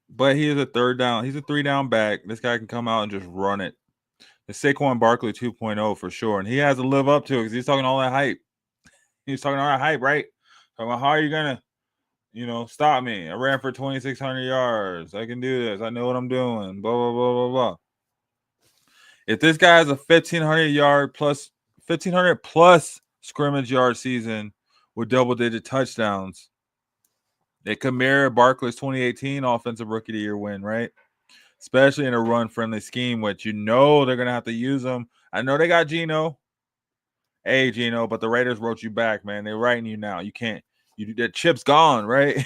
But he is a 3rd down. He's a 3-down back. This guy can come out and just run it. The Saquon Barkley 2.0 for sure. And he has to live up to it because he's talking all that hype. He's talking all that hype, right? Talking about how are you going to, stop me? I ran for 2,600 yards. I can do this. I know what I'm doing. Blah, blah, blah, blah, blah. If this guy has a 1,500 plus scrimmage yard season with double-digit touchdowns, it could mirror Barkley's 2018 Offensive Rookie of the Year win, right? Especially in a run-friendly scheme, which they're going to have to use them. I know they got Geno. Hey, Geno, but the Raiders wrote you back, man. They're writing you now. You can't. That chip's gone, right?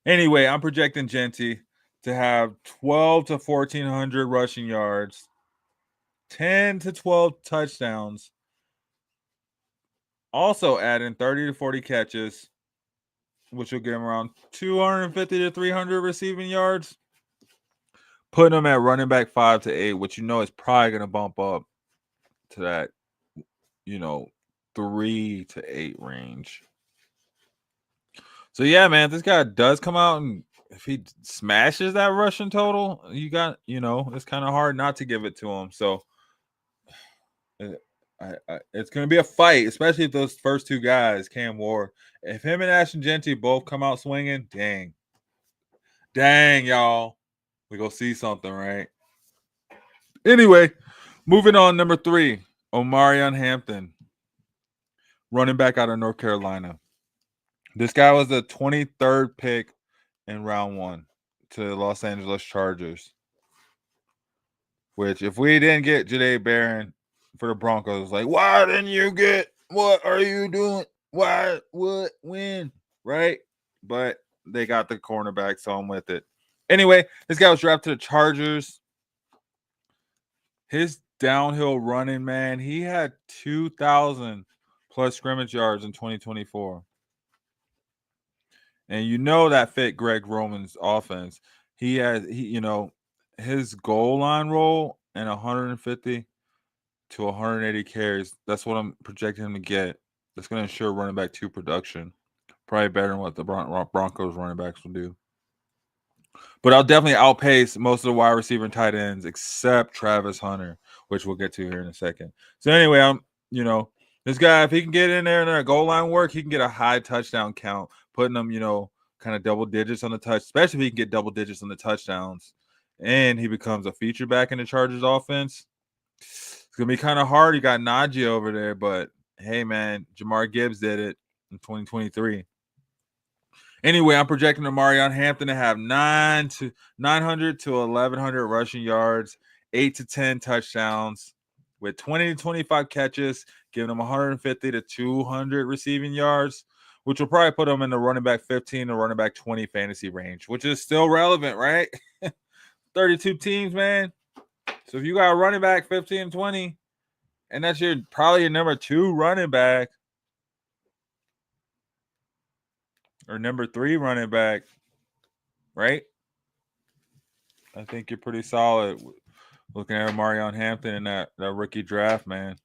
Anyway, I'm projecting Genty to have 12 to 1,400 rushing yards, 10 to 12 touchdowns, also adding 30 to 40 catches, which will give him around 250 to 300 receiving yards, putting him at running back 5 to 8, which is probably going to bump up to that, 3 to 8 range. So, yeah, man, if this guy does come out and if he smashes that rushing total, it's kind of hard not to give it to him. So, it's going to be a fight, especially if those first 2 guys, Cam Ward, if him and Ashton Genty both come out swinging, dang, y'all, we go see something, right? Anyway, moving on, number 3, Omarion Hampton, running back out of North Carolina. This guy was the 23rd pick in round 1 to the Los Angeles Chargers, which if we didn't get Jahdae Barron for the Broncos, like, why didn't you get? What are you doing? Why? What? When? Right? But they got the cornerback, so I'm with it. Anyway, this guy was drafted to the Chargers. His downhill running, man, he had 2,000 plus scrimmage yards in 2024. And that fit Greg Roman's offense. His goal line role and 150 to 180 carries. That's what I'm projecting him to get. That's going to ensure running back 2 production. Probably better than what the Broncos running backs will do. But I'll definitely outpace most of the wide receiver and tight ends except Travis Hunter, which we'll get to here in a second. So anyway, this guy, if he can get in there and their goal line work, he can get a high touchdown count, putting them, kind of double digits on the touch, especially if he can get double digits on the touchdowns. And he becomes a feature back in the Chargers offense. It's going to be kind of hard. You got Najee over there, but hey, man, Jamar Gibbs did it in 2023. Anyway, I'm projecting Omarion Hampton to have 900 to 1,100 rushing yards, 8 to 10 touchdowns, with 20 to 25 catches, giving him 150 to 200 receiving yards, which will probably put him in the running back 15 to running back 20 fantasy range, which is still relevant, right? 32 teams, man. So if you got a running back 15 and 20, and that's probably your number 2 running back, or number 3 running back, right? I think you're pretty solid looking at Omarion Hampton in that rookie draft, man.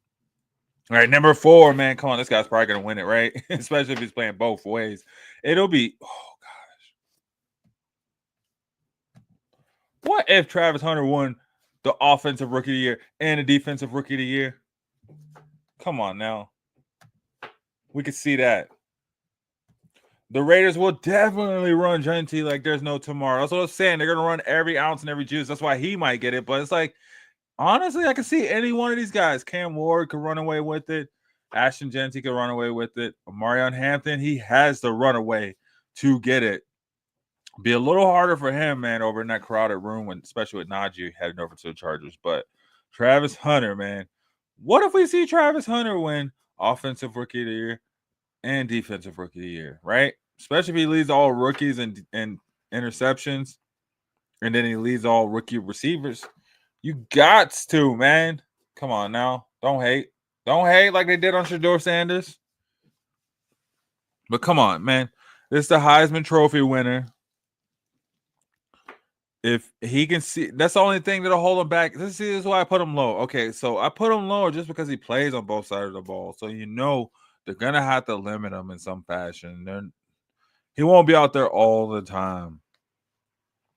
All right, number 4, man. Come on, this guy's probably gonna win it, right? Especially if he's playing both ways. It'll be gosh. What if Travis Hunter won the offensive rookie of the year and the defensive rookie of the year? Come on now. We could see that. The Raiders will definitely run Genty like there's no tomorrow. That's what I'm saying. They're gonna run every ounce and every juice. That's why he might get it. But it's like, honestly, I can see any one of these guys. Cam Ward could run away with it. Ashton Genty could run away with it. Marion Hampton, he has to run away to get it. Be a little harder for him, man, over in that crowded room, especially with Najee heading over to the Chargers. But Travis Hunter, man, what if we see Travis Hunter win Offensive Rookie of the Year and Defensive Rookie of the Year, right? Especially if he leads all rookies and interceptions, and then he leads all rookie receivers. You got to, man. Come on now. Don't hate. Don't hate like they did on Shedeur Sanders. But come on, man. This is the Heisman Trophy winner. If he can see, that's the only thing that'll hold him back. This is why I put him low. Okay, so I put him lower just because he plays on both sides of the ball. So you know they're gonna have to limit him in some fashion. He won't be out there all the time.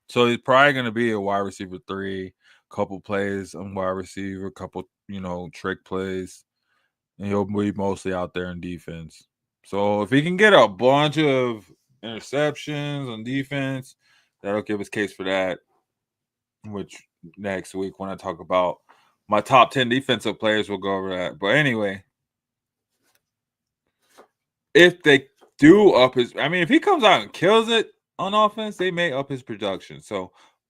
So he's probably gonna be a wide receiver 3, couple plays on wide receiver, couple, trick plays, and he'll be mostly out there in defense. So if he can get a bunch of interceptions on defense, that'll give us case for that, which next week when I talk about my top 10 defensive players, we'll go over that. But anyway, if they do up his – if he comes out and kills it on offense, they may up his production.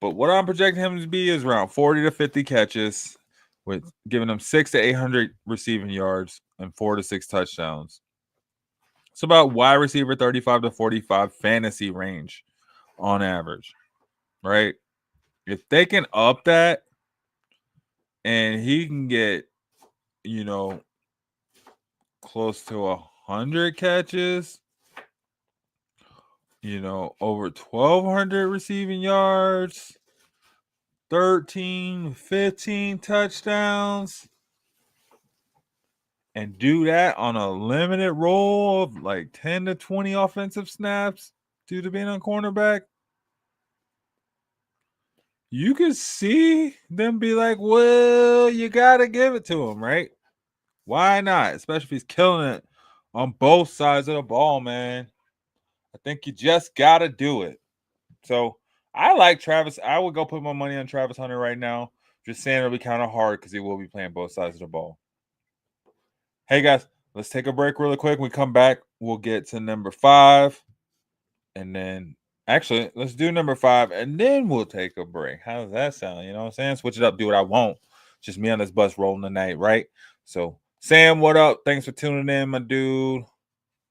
But what I'm projecting him to be is around 40 to 50 catches, with giving him 600 to 800 receiving yards and 4 to 6 touchdowns. It's about wide receiver 35 to 45 fantasy range on average, right? If they can up that and he can get, close to 100 catches, over 1,200 receiving yards, 13, 15 touchdowns, and do that on a limited role of like 10 to 20 offensive snaps due to being on cornerback, you can see them be like, well, you got to give it to him, right? Why not? Especially if he's killing it on both sides of the ball, man. I think you just got to do it. So I like Travis. I would go put my money on Travis Hunter right now. Just saying it'll be kind of hard because he will be playing both sides of the ball. Hey, guys, let's take a break really quick. When we come back, we'll get to number 5. And then, actually, let's do number 5, and then we'll take a break. How does that sound? You know what I'm saying? Switch it up, do what I want. Just me on this bus rolling tonight, right? So, Sam, what up? Thanks for tuning in, my dude.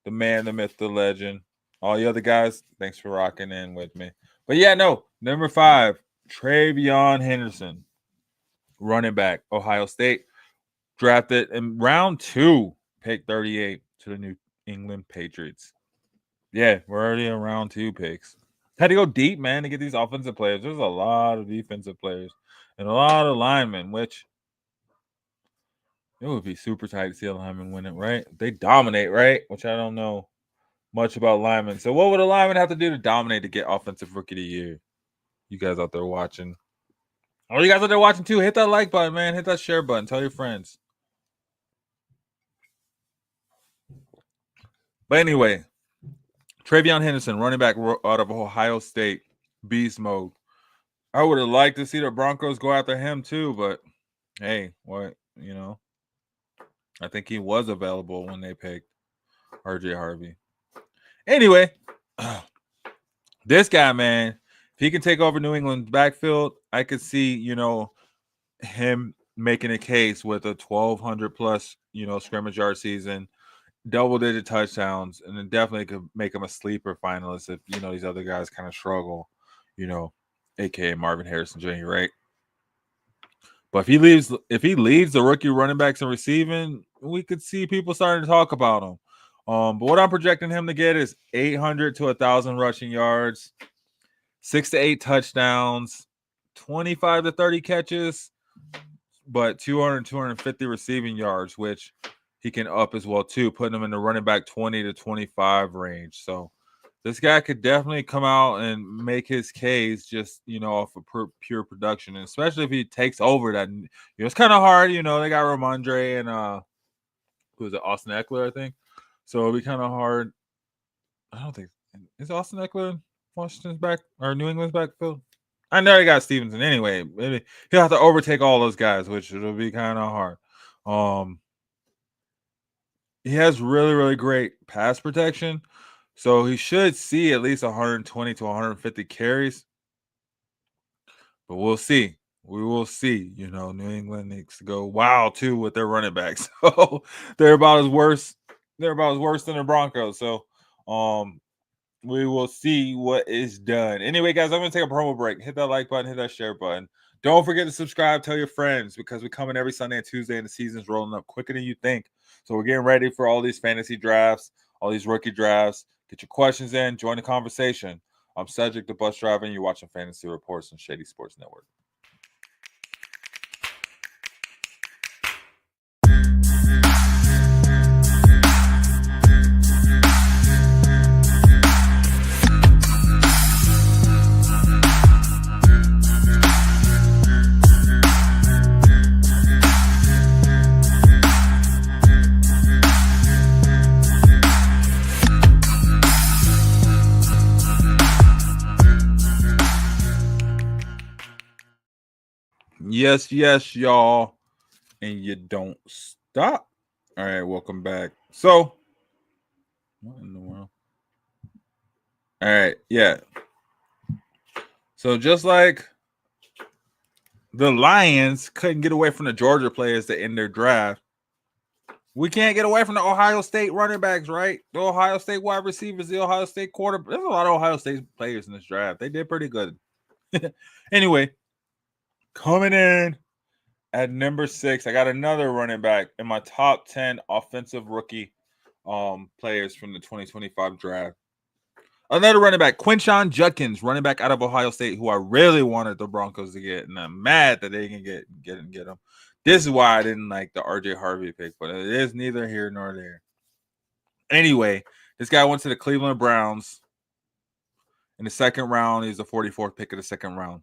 The man, the myth, the legend. All the other guys, thanks for rocking in with me. But yeah, no, number 5, Travion Henderson, running back, Ohio State, drafted in round 2, pick 38 to the New England Patriots. Yeah, we're already in round 2 picks. Had to go deep, man, to get these offensive players. There's a lot of defensive players and a lot of linemen, which it would be super tight to see a lineman win it, right? They dominate, right? Which I don't know much about linemen. So what would a lineman have to do to dominate to get Offensive Rookie of the Year? You guys out there watching. All you guys out there watching too, hit that like button, man. Hit that share button. Tell your friends. But anyway, Travion Henderson, running back out of Ohio State, beast mode. I would have liked to see the Broncos go after him too, but hey, what, I think he was available when they picked RJ Harvey. Anyway, this guy, man, if he can take over New England's backfield, I could see, him making a case with a 1,200 plus, scrimmage yard season, double-digit touchdowns, and then definitely could make him a sleeper finalist if, these other guys kind of struggle, a.k.a. Marvin Harrison Jr., right? But if he leads the rookie running backs and receiving, we could see people starting to talk about him. But what I'm projecting him to get is 800 to 1,000 rushing yards, 6 to 8 touchdowns, 25 to 30 catches, but 200, 250 receiving yards, which he can up as well too, putting him in the running back 20 to 25 range. So this guy could definitely come out and make his case just, off of pure production. And especially if he takes over that, it's kind of hard, they got Ramondre and who is it, Austin Eckler, I think. So it'll be kind of hard. I don't think, is Austin Eckler Washington's back or New England's backfield? I know he got Stevenson anyway. Maybe he'll have to overtake all those guys, which it'll be kind of hard. He has really, really great pass protection. So he should see at least 120 to 150 carries. But we'll see. We will see. New England needs to go wild too with their running backs. So they're about as worse. They're about as worse than the Broncos. So we will see what is done. Anyway, guys, I'm going to take a promo break. Hit that like button, hit that share button. Don't forget to subscribe, tell your friends, because we come in every Sunday and Tuesday, and the season's rolling up quicker than you think. So we're getting ready for all these fantasy drafts, all these rookie drafts. Get your questions in, join the conversation. I'm Cedric, the bus driver, and you're watching Fantasy Reports on Shady Sports Network. Yes, y'all. And you don't stop. All right, welcome back. So, what in the world? All right, yeah. So just like the Lions couldn't get away from the Georgia players to end their draft, we can't get away from the Ohio State running backs, right? The Ohio State wide receivers, the Ohio State quarterback. There's a lot of Ohio State players in this draft. They did pretty good. Anyway, coming in at number 6, I got another running back in my top 10 offensive rookie players from the 2025 draft. Another running back, Quinshon Judkins, running back out of Ohio State, who I really wanted the Broncos to get, and I'm mad that they can get him. This is why I didn't like the RJ Harvey pick, but it is neither here nor there. Anyway, this guy went to the Cleveland Browns in the second round. He's the 44th pick of the second round.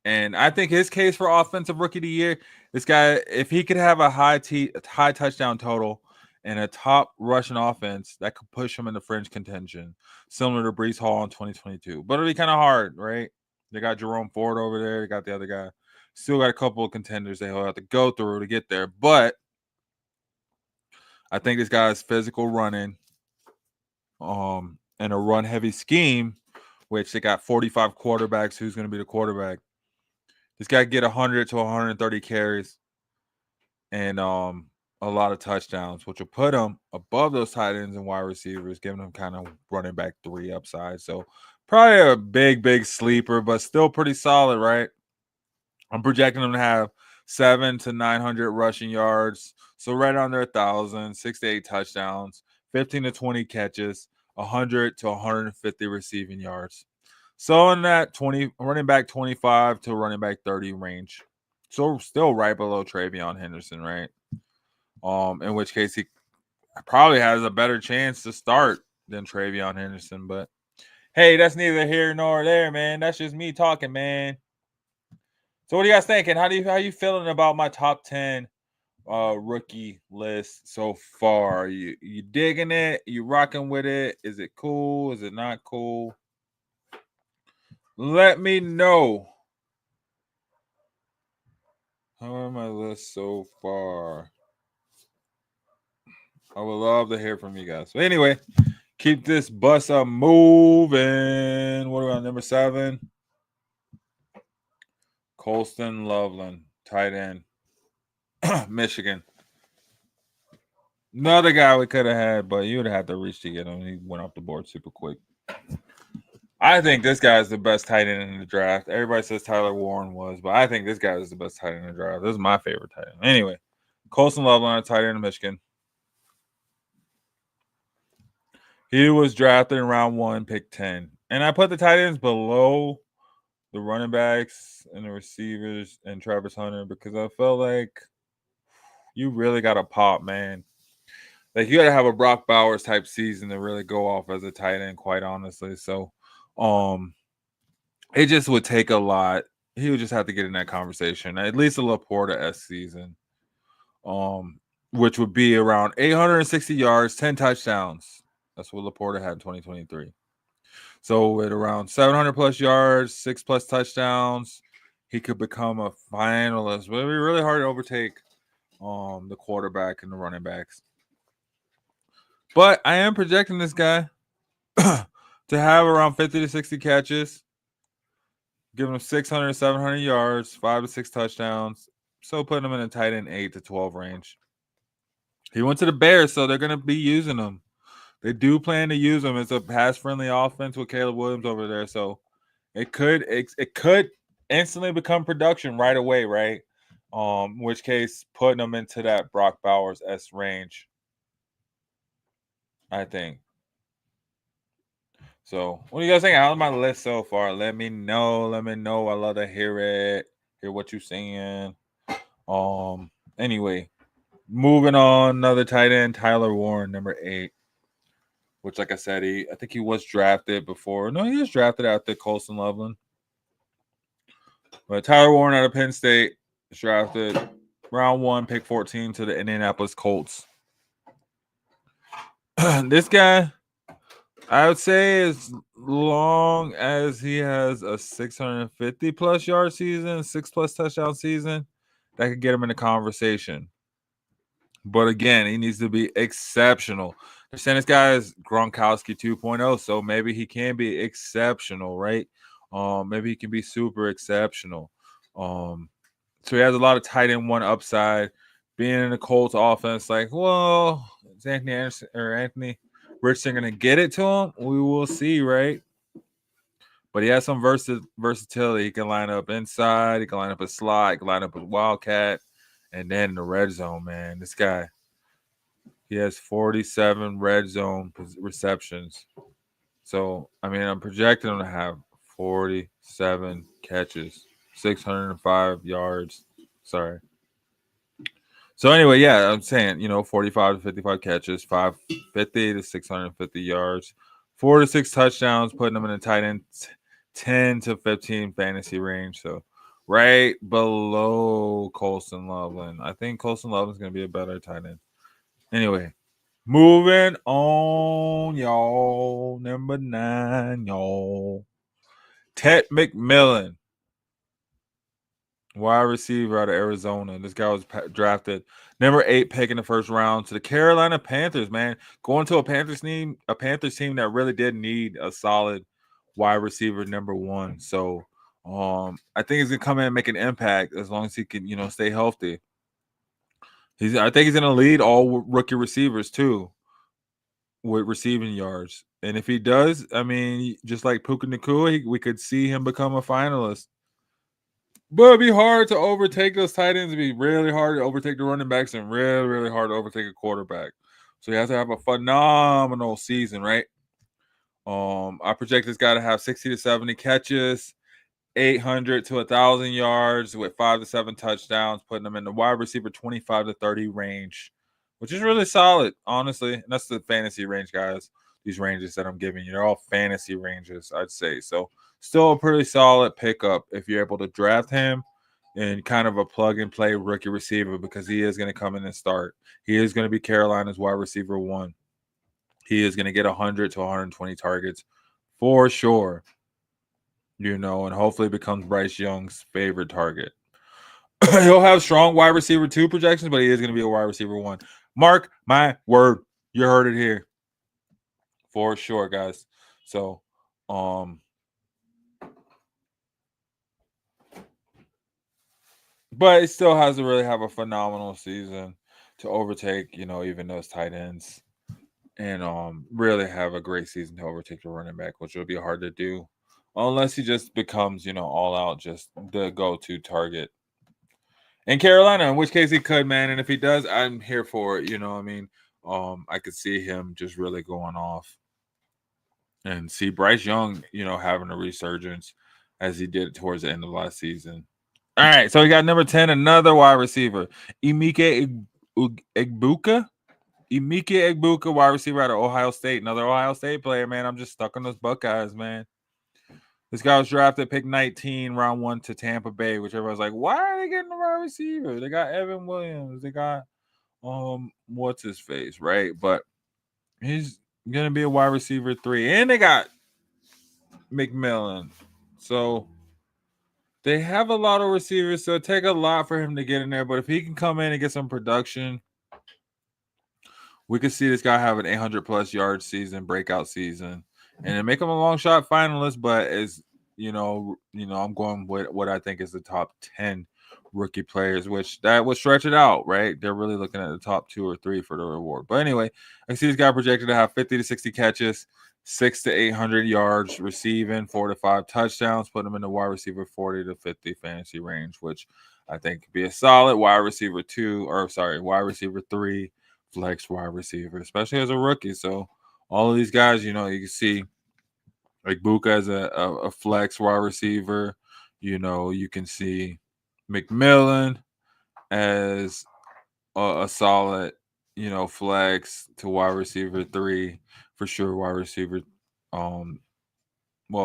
And I think his case for offensive rookie of the year, this guy, if he could have a high touchdown total and a top rushing offense, that could push him into fringe contention, similar to Breece Hall in 2022. But it'll be kind of hard, right? They got Jerome Ford over there. They got the other guy. Still got a couple of contenders they'll have to go through to get there. But I think this guy's physical running and a run-heavy scheme, which they got 45 quarterbacks. Who's going to be the quarterback? This guy get 100 to 130 carries and a lot of touchdowns, which will put him above those tight ends and wide receivers, giving him kind of running back 3 upside. So probably a big sleeper, but still pretty solid, right? I'm projecting him to have 700 to 900 rushing yards, so right under 1,000, 6 to 8 touchdowns, 15 to 20 catches, 100 to 150 receiving yards. So in that running back 25 to running back 30 range. So still right below Travion Henderson, right? In which case he probably has a better chance to start than Travion Henderson. But hey, that's neither here nor there, man. That's just me talking, man. So what are you guys thinking? How you feeling about my top 10 rookie list so far? You digging it? You rocking with it? Is it cool? Is it not cool? Let me know. How are my list so far? I would love to hear from you guys. So anyway, keep this bus up moving. What are we on? Number 7? Colston Loveland, tight end. Michigan. Another guy we could have had, but you would have had to reach to get him. He went off the board super quick. I think this guy is the best tight end in the draft. Everybody says Tyler Warren was, but I think this guy is the best tight end in the draft. This is my favorite tight end. Anyway, Colston Loveland, tight end in Michigan. He was drafted in round 1, pick 10. And I put the tight ends below the running backs and the receivers and Travis Hunter because I felt like you really got to pop, man. Like, you got to have a Brock Bowers type season to really go off as a tight end, quite honestly. So, it just would take a lot. He would just have to get in that conversation. At least a Laporta-esque season, which would be around 860 yards, 10 touchdowns. That's what Laporta had in 2023. So with around 700 plus yards, 6 plus touchdowns, he could become a finalist. But it'd be really hard to overtake the quarterback and the running backs. But I am projecting this guy to have around 50 to 60 catches, giving him 600 to 700 yards, 5 to 6 touchdowns. So putting him in a tight end 8 to 12 range. He went to the Bears, so they're going to be using him. They do plan to use him. It's a pass-friendly offense with Caleb Williams over there, so it could instantly become production right away, right? In which case, putting him into that Brock Bowers S range, I think. So, what do you guys think? How's my list so far? Let me know. I love to hear it. Hear what you're saying. Anyway, moving on. Another tight end, Tyler Warren, number 8. Which, like I said, I think he was drafted before. No, he was drafted after Colson Loveland. But Tyler Warren out of Penn State was drafted round 1, pick 14 to the Indianapolis Colts. This guy, I would say, as long as he has a 650 plus yard season, 6 plus touchdown season, that could get him in the conversation. But again, he needs to be exceptional. They're saying this guy is Gronkowski 2.0, so maybe he can be exceptional, right? Maybe he can be super exceptional. So he has a lot of tight end 1 upside. Being in the Colts offense, like, well, is Anthony Richardson going to get it to him? We will see, right? But he has some versatility. He can line up inside. He can line up a slot. He can line up a wildcat. And then in the red zone, man, this guy, he has 47 red zone receptions. So, I mean, I'm projecting him to have 47 catches, 605 yards. Sorry. So, anyway, yeah, I'm saying, 45 to 55 catches, 550 to 650 yards, 4 to 6 touchdowns, putting him in a tight end 10 to 15 fantasy range. So, right below Colson Loveland. I think Colson Loveland's going to be a better tight end. Anyway, moving on, y'all. Number 9, y'all. Ted McMillan, wide receiver out of Arizona. This guy was drafted number 8 pick in the first round to the Carolina Panthers, man. Going to a Panthers team that really did need a solid wide receiver number 1. So, I think he's gonna come in and make an impact as long as he can, stay healthy. I think he's gonna lead all rookie receivers too with receiving yards. And if he does, I mean, just like Puka Nacua, we could see him become a finalist. But it'd be hard to overtake those tight ends. It'd be really hard to overtake the running backs and really, really hard to overtake a quarterback. So he has to have a phenomenal season, right? I project this guy to have 60 to 70 catches, 800 to 1,000 yards with 5 to 7 touchdowns, putting him in the wide receiver 25 to 30 range, which is really solid, honestly. And that's the fantasy range, guys. These ranges that I'm giving you, they're all fantasy ranges, I'd say. So still a pretty solid pickup if you're able to draft him and kind of a plug-and-play rookie receiver, because he is going to come in and start. He is going to be Carolina's wide receiver 1. He is going to get 100 to 120 targets for sure. And hopefully becomes Bryce Young's favorite target. He'll have strong wide receiver 2 projections, but he is going to be a wide receiver 1. Mark my word. You heard it here. For sure, guys. So, but it still has to really have a phenomenal season to overtake, even those tight ends. And really have a great season to overtake the running back, which will be hard to do. Unless he just becomes, all out, just the go-to target in Carolina, in which case he could, man. And if he does, I'm here for it. I could see him just really going off and see Bryce Young, having a resurgence as he did towards the end of last season. All right, so we got number 10, another wide receiver, Emeka Egbuka. Emeka Egbuka, wide receiver out of Ohio State. Another Ohio State player, man. I'm just stuck on those Buckeyes, man. This guy was drafted pick 19, round 1 to Tampa Bay, which everyone's like, why are they getting a wide receiver? They got Evan Williams. They got what's his face, right? But he's gonna be a wide receiver 3. And they got McMillan. So they have a lot of receivers, so it take a lot for him to get in there. But if he can come in and get some production, we could see this guy have an 800+ yard season, breakout season, and then make him a long shot finalist. But as I'm going with what I think is the top 10 rookie players, which that would stretch it out, right? They're really looking at the top 2 or 3 for the reward. But anyway, I see this guy projected to have 50 to 60 catches, 600 to 800 yards receiving, 4 to 5 touchdowns, put him in the wide receiver 40 to 50 fantasy range, which I think could be a solid wide receiver 3 flex wide receiver, especially as a rookie. So all of these guys, you can see like Buka as a flex wide receiver. You can see McMillan as a solid, flex to wide receiver 3 for sure. Wide receiver,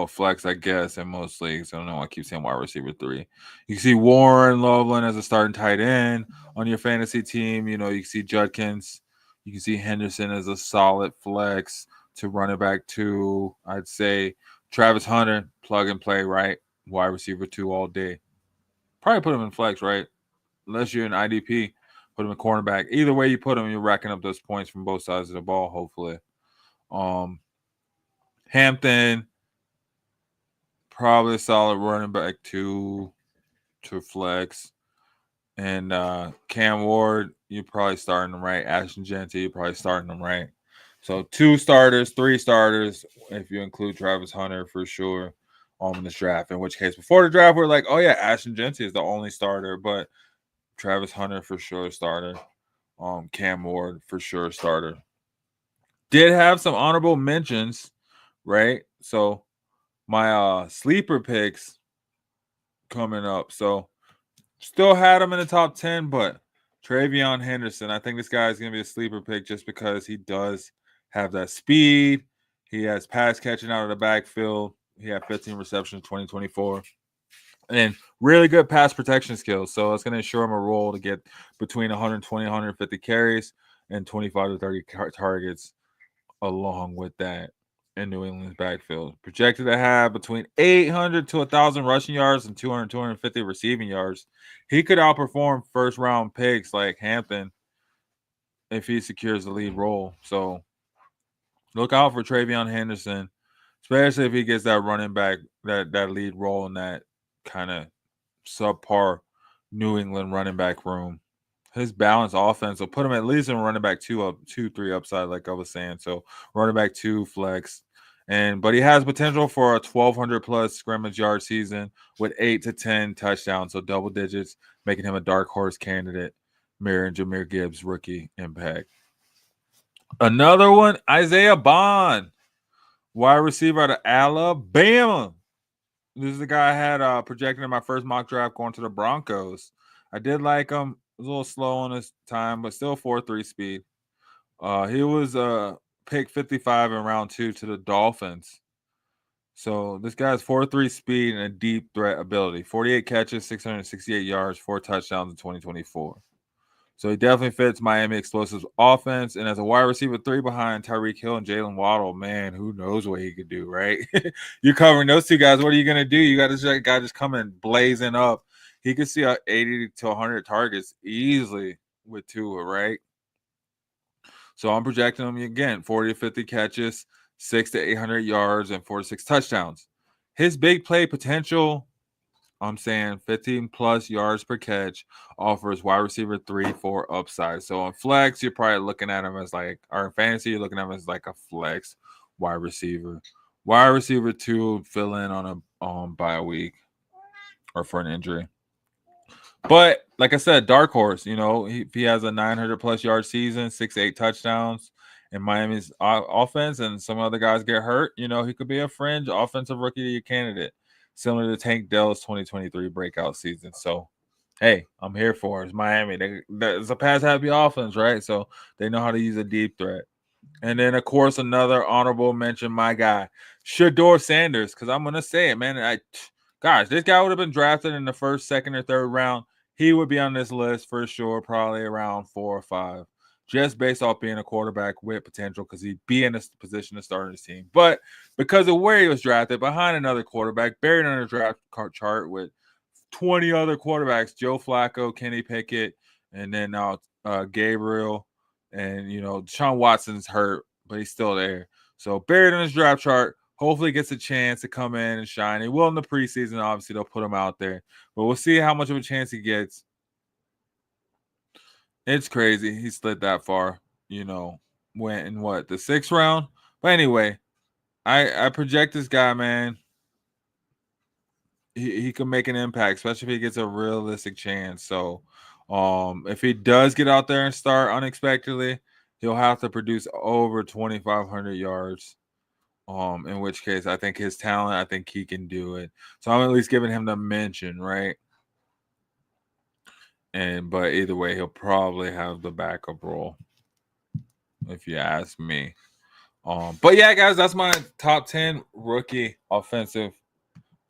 flex, I guess, in most leagues. I don't know. I keep saying wide receiver 3. You can see Warren Loveland as a starting tight end on your fantasy team. You can see Judkins. You can see Henderson as a solid flex to running back 2. I'd say Travis Hunter, plug and play, right? Wide receiver 2 all day. Probably put him in flex, right? Unless you're an IDP, put him in cornerback. Either way you put him, you're racking up those points from both sides of the ball, hopefully. Hampton, probably a solid running back 2 to flex. And Cam Ward, you're probably starting them right. Ashton Genty, you're probably starting them right. So 2 starters, 3 starters, if you include Travis Hunter for sure in this draft. In which case, before the draft, we're like, oh yeah, Ashton Genty is the only starter, but Travis Hunter for sure starter. Cam Ward for sure starter. Did have some honorable mentions, right? So my sleeper picks coming up. So still had him in the top 10, but Travion Henderson, I think this guy is going to be a sleeper pick just because he does have that speed. He has pass catching out of the backfield. He had 15 receptions 2024. And really good pass protection skills. So it's going to ensure him a role to get between 120, 150 carries and 25 to 30 targets along with that in New England's backfield. Projected to have between 800 to 1,000 rushing yards and 200, 250 receiving yards. He could outperform first-round picks like Hampton if he secures the lead role. So look out for Travion Henderson, especially if he gets that running back, that lead role in that kind of subpar New England running back room. His balanced offense will put him at least in running back 2, 3 upside, like I was saying. So running back 2 flex. But he has potential for a 1,200+ scrimmage yard season with 8 to 10 touchdowns, so double digits, making him a dark horse candidate, mirroring Jahmyr Gibbs' rookie impact. Another one, Isaiah Bond, wide receiver out of Alabama. This is the guy I had projected in my first mock draft going to the Broncos. I did like him. A little slow on his time, but still 4.3 speed. He was pick 55 in round 2 to the Dolphins. So this guy's 4.3 speed and a deep threat ability. 48 catches, 668 yards, 4 touchdowns in 2024. So he definitely fits Miami explosive offense. And as a wide receiver 3 behind Tyreek Hill and Jalen Waddle, man, who knows what he could do, right? You're covering those 2 guys. What are you going to do? You got this guy just coming blazing up. He could see 80 to 100 targets easily with Tua, right? So I'm projecting him again, 40 to 50 catches, 600 to 800 yards, and 4 to 6 touchdowns. His big play potential, I'm saying 15+ yards per catch, offers wide receiver 3, 4 upside. So on flex, you're probably looking at him as like, or in fantasy, you're looking at him as like a flex wide receiver. Wide receiver 2 fill in on a bye week or for an injury. But like I said, dark horse, if he has a 900+ yard season, 6 to 8 touchdowns in Miami's offense, and some other guys get hurt, he could be a fringe offensive rookie of the year candidate, similar to Tank Dell's 2023 breakout season. So hey, I'm here for. It's Miami. It's a pass-happy offense, right? So they know how to use a deep threat. And then, of course, another honorable mention, my guy, Shador Sanders, because I'm going to say it, man. Gosh, this guy would have been drafted in the first, second, or third round. He would be on this list for sure, probably around 4 or 5, just based off being a quarterback with potential because he'd be in a position to start his team. But because of where he was drafted, behind another quarterback, buried on a draft chart with 20 other quarterbacks, Joe Flacco, Kenny Pickett, and then now Gabriel. And, Deshaun Watson's hurt, but he's still there. So buried on his draft chart. Hopefully gets a chance to come in and shine. He will in the preseason. Obviously, they'll put him out there. But we'll see how much of a chance he gets. It's crazy. He slid that far, went in the 6th round? But anyway, I project this guy, man. He can make an impact, especially if he gets a realistic chance. So if he does get out there and start unexpectedly, he'll have to produce over 2,500 yards. In which case, I think his talent, I think he can do it. So I'm at least giving him the mention, right? But either way, he'll probably have the backup role, if you ask me. But yeah, guys, that's my top 10 rookie offensive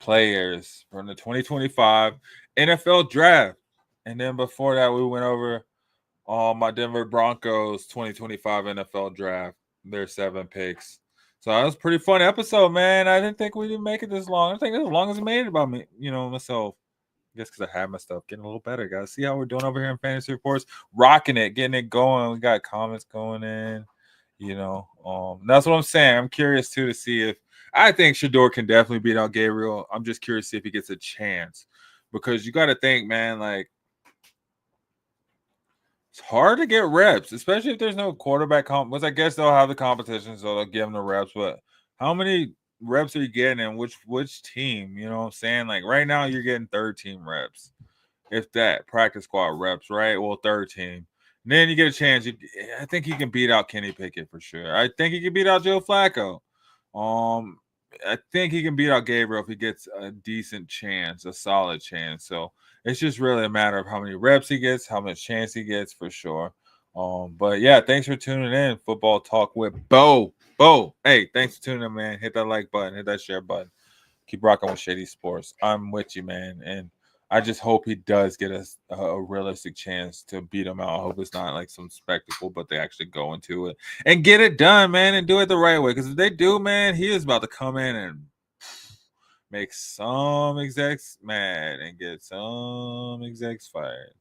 players from the 2025 NFL draft. And then before that, we went over my Denver Broncos 2025 NFL draft, their 7 picks. So that was a pretty fun episode, man. I didn't think we didn't make it this long. I think it's as long as it made it about me, myself. I guess because I had my stuff getting a little better, guys. See how we're doing over here in Fantasy Reports? Rocking it, getting it going. We got comments going in, that's what I'm saying. I'm curious, too, to see if I think Shador can definitely beat out Gabriel. I'm just curious to see if he gets a chance. Because you got to think, man, it's hard to get reps, especially if there's no quarterback because I guess they'll have the competition, so they'll give them the reps. But how many reps are you getting in which team? You know what I'm saying? Like right now, you're getting 3rd team reps, if that practice squad reps, right? Well, 3rd team. And then you get a chance. I think he can beat out Kenny Pickett for sure. I think he can beat out Joe Flacco. I think he can beat out Gabriel if he gets a decent chance, a solid chance. So it's just really a matter of how many reps he gets, how much chance he gets for sure. But yeah, thanks for tuning in. Football Talk with Bo. Hey, thanks for tuning in, man. Hit that like button, hit that share button. Keep rocking with Shady Sports. I'm with you, man. And I just hope he does get a realistic chance to beat him out. I hope it's not like some spectacle, but they actually go into it and get it done, man, and do it the right way. Because if they do, man, he is about to come in and make some execs mad and get some execs fired.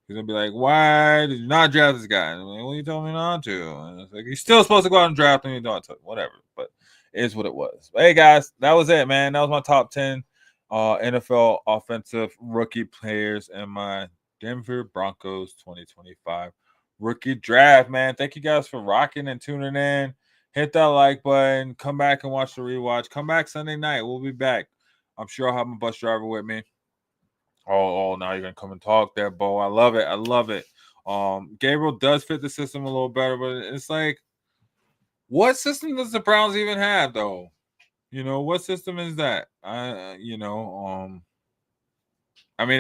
He's going to be like, why did you not draft this guy? And I'm like, well, you told me not to. And it's like, you're still supposed to go out and draft him. You don't. Whatever. But it is what it was. But hey, guys, that was it, man. That was my top 10 NFL offensive rookie players in my Denver Broncos 2025 rookie draft, man. Thank you guys for rocking and tuning in. Hit that like button. Come back and watch the rewatch. Come back Sunday night. We'll be back. I'm sure I'll have my bus driver with me. Oh, now you're going to come and talk there, Bo. I love it. Gabriel does fit the system a little better, but it's like, what system does the Browns even have, though? What system is that? I mean,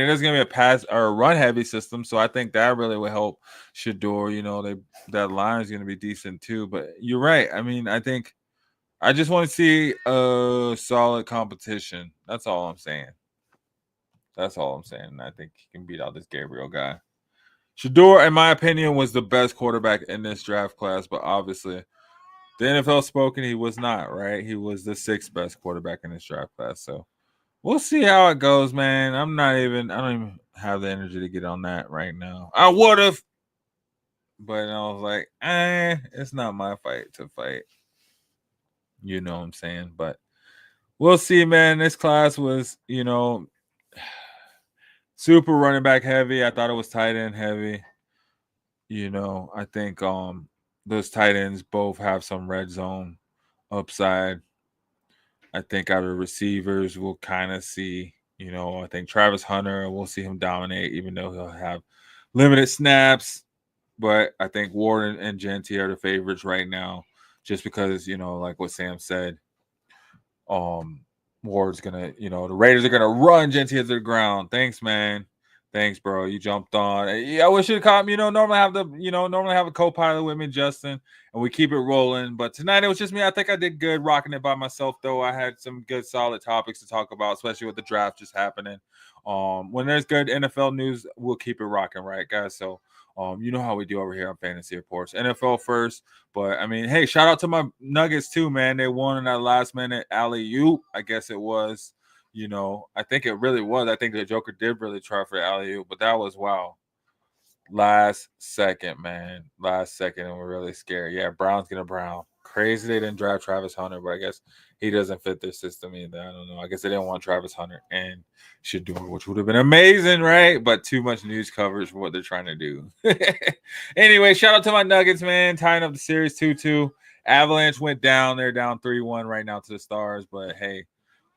it is going to be a pass or a run-heavy system, so I think that really will help Shador. That line is going to be decent too. But you're right. I mean, I think I just want to see a solid competition. That's all I'm saying. I think he can beat out this Gabriel guy. Shador, in my opinion, was the best quarterback in this draft class, but obviously the NFL spoken, he was not, right? He was the 6th best quarterback in this draft class. So we'll see how it goes, man. I don't even have the energy to get on that right now. I would have, but I was like, it's not my fight to fight. You know what I'm saying? But we'll see, man. This class was, super running back heavy. I thought it was tight end heavy. I think those tight ends both have some red zone upside. I think out of receivers, we'll kind of see, I think Travis Hunter, we'll see him dominate, even though he'll have limited snaps. But I think Ward and Genty are the favorites right now, just because, like what Sam said, Ward's going to, the Raiders are going to run Genty to the ground. Thanks, man. Thanks, bro. You jumped on. Yeah, I wish you'd caught me. Normally have a co-pilot with me, Justin, and we keep it rolling. But tonight it was just me. I think I did good rocking it by myself, though. I had some good, solid topics to talk about, especially with the draft just happening. When there's good NFL news, we'll keep it rocking, right, guys? So, you know how we do over here on Fantasy Reports. NFL first, but I mean, hey, shout out to my Nuggets too, man. They won in that last minute alley-oop, I guess it was. I think it really was. I think the Joker did really try for the alley-oop, but that was wow. Last second, man. Last second, and we're really scared. Yeah, Brown's gonna Brown. Crazy they didn't draft Travis Hunter, but I guess he doesn't fit their system either. I don't know. I guess they didn't want Travis Hunter and Shady, which would have been amazing, right? But too much news coverage for what they're trying to do. Anyway, shout out to my Nuggets, man. Tying up the series 2-2. Avalanche went down. They're down 3-1 right now to the Stars, but hey.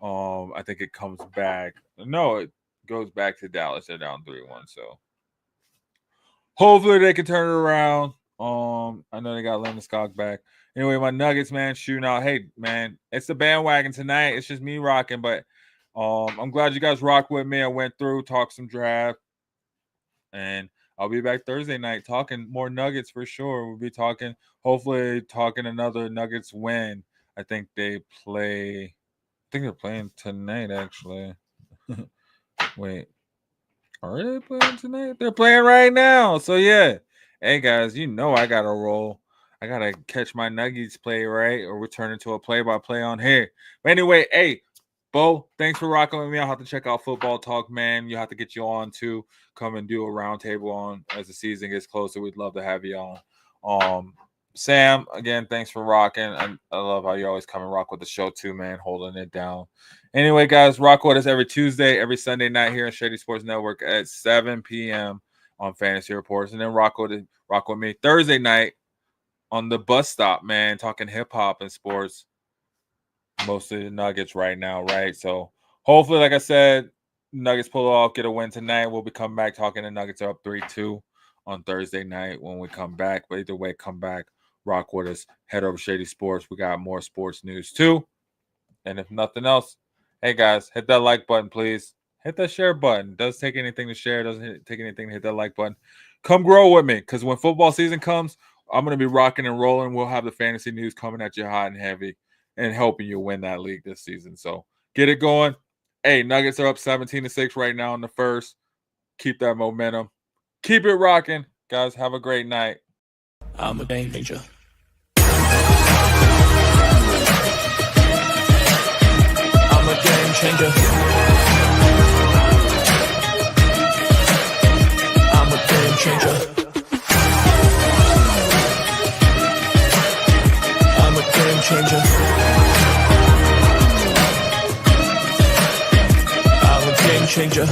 I think it comes back. No, it goes back to Dallas. They're down 3-1. So hopefully they can turn it around. I know they got Landeskog back. Anyway, my Nuggets, man, shooting out. Hey, man, it's the bandwagon tonight. It's just me rocking, but I'm glad you guys rocked with me. I went through, talked some draft, and I'll be back Thursday night talking more Nuggets for sure. We'll be hopefully talking another Nuggets win. I think they're playing tonight, actually. Wait. Are they playing tonight? They're playing right now. So, yeah. Hey, guys, I got to roll. I got to catch my Nuggets play, right? Or we turn into a play-by-play on here. But anyway, hey, Bo, thanks for rocking with me. I'll have to check out Football Talk, man. You'll have to get you on, too. Come and do a roundtable on as the season gets closer. We'd love to have you on. Sam, again, thanks for rocking. I love how you always come and rock with the show too, man, holding it down. Anyway, guys, rock with us every Tuesday, every Sunday night here on Shady Sports Network at 7 p.m. on Fantasy Reports. And then rock with me Thursday night on the bus stop, man, talking hip-hop and sports. Mostly the Nuggets right now, right? So hopefully, like I said, Nuggets pull it off, get a win tonight. We'll be coming back talking the Nuggets are up 3-2 on Thursday night when we come back. But either way, come back. Rock with us. Head over to Shady Sports. We got more sports news too. And if nothing else, hey guys, hit that like button, please. Hit that share button. Doesn't take anything to share. Doesn't take anything to hit that like button. Come grow with me, because when football season comes, I'm going to be rocking and rolling. We'll have the fantasy news coming at you hot and heavy and helping you win that league this season. So get it going. Hey, Nuggets are up 17-6 right now in the first. Keep that momentum. Keep it rocking. Guys, have a great night. I'm a game changer. I'm a game changer. I'm a game changer. I'm a game changer. I'm a game changer.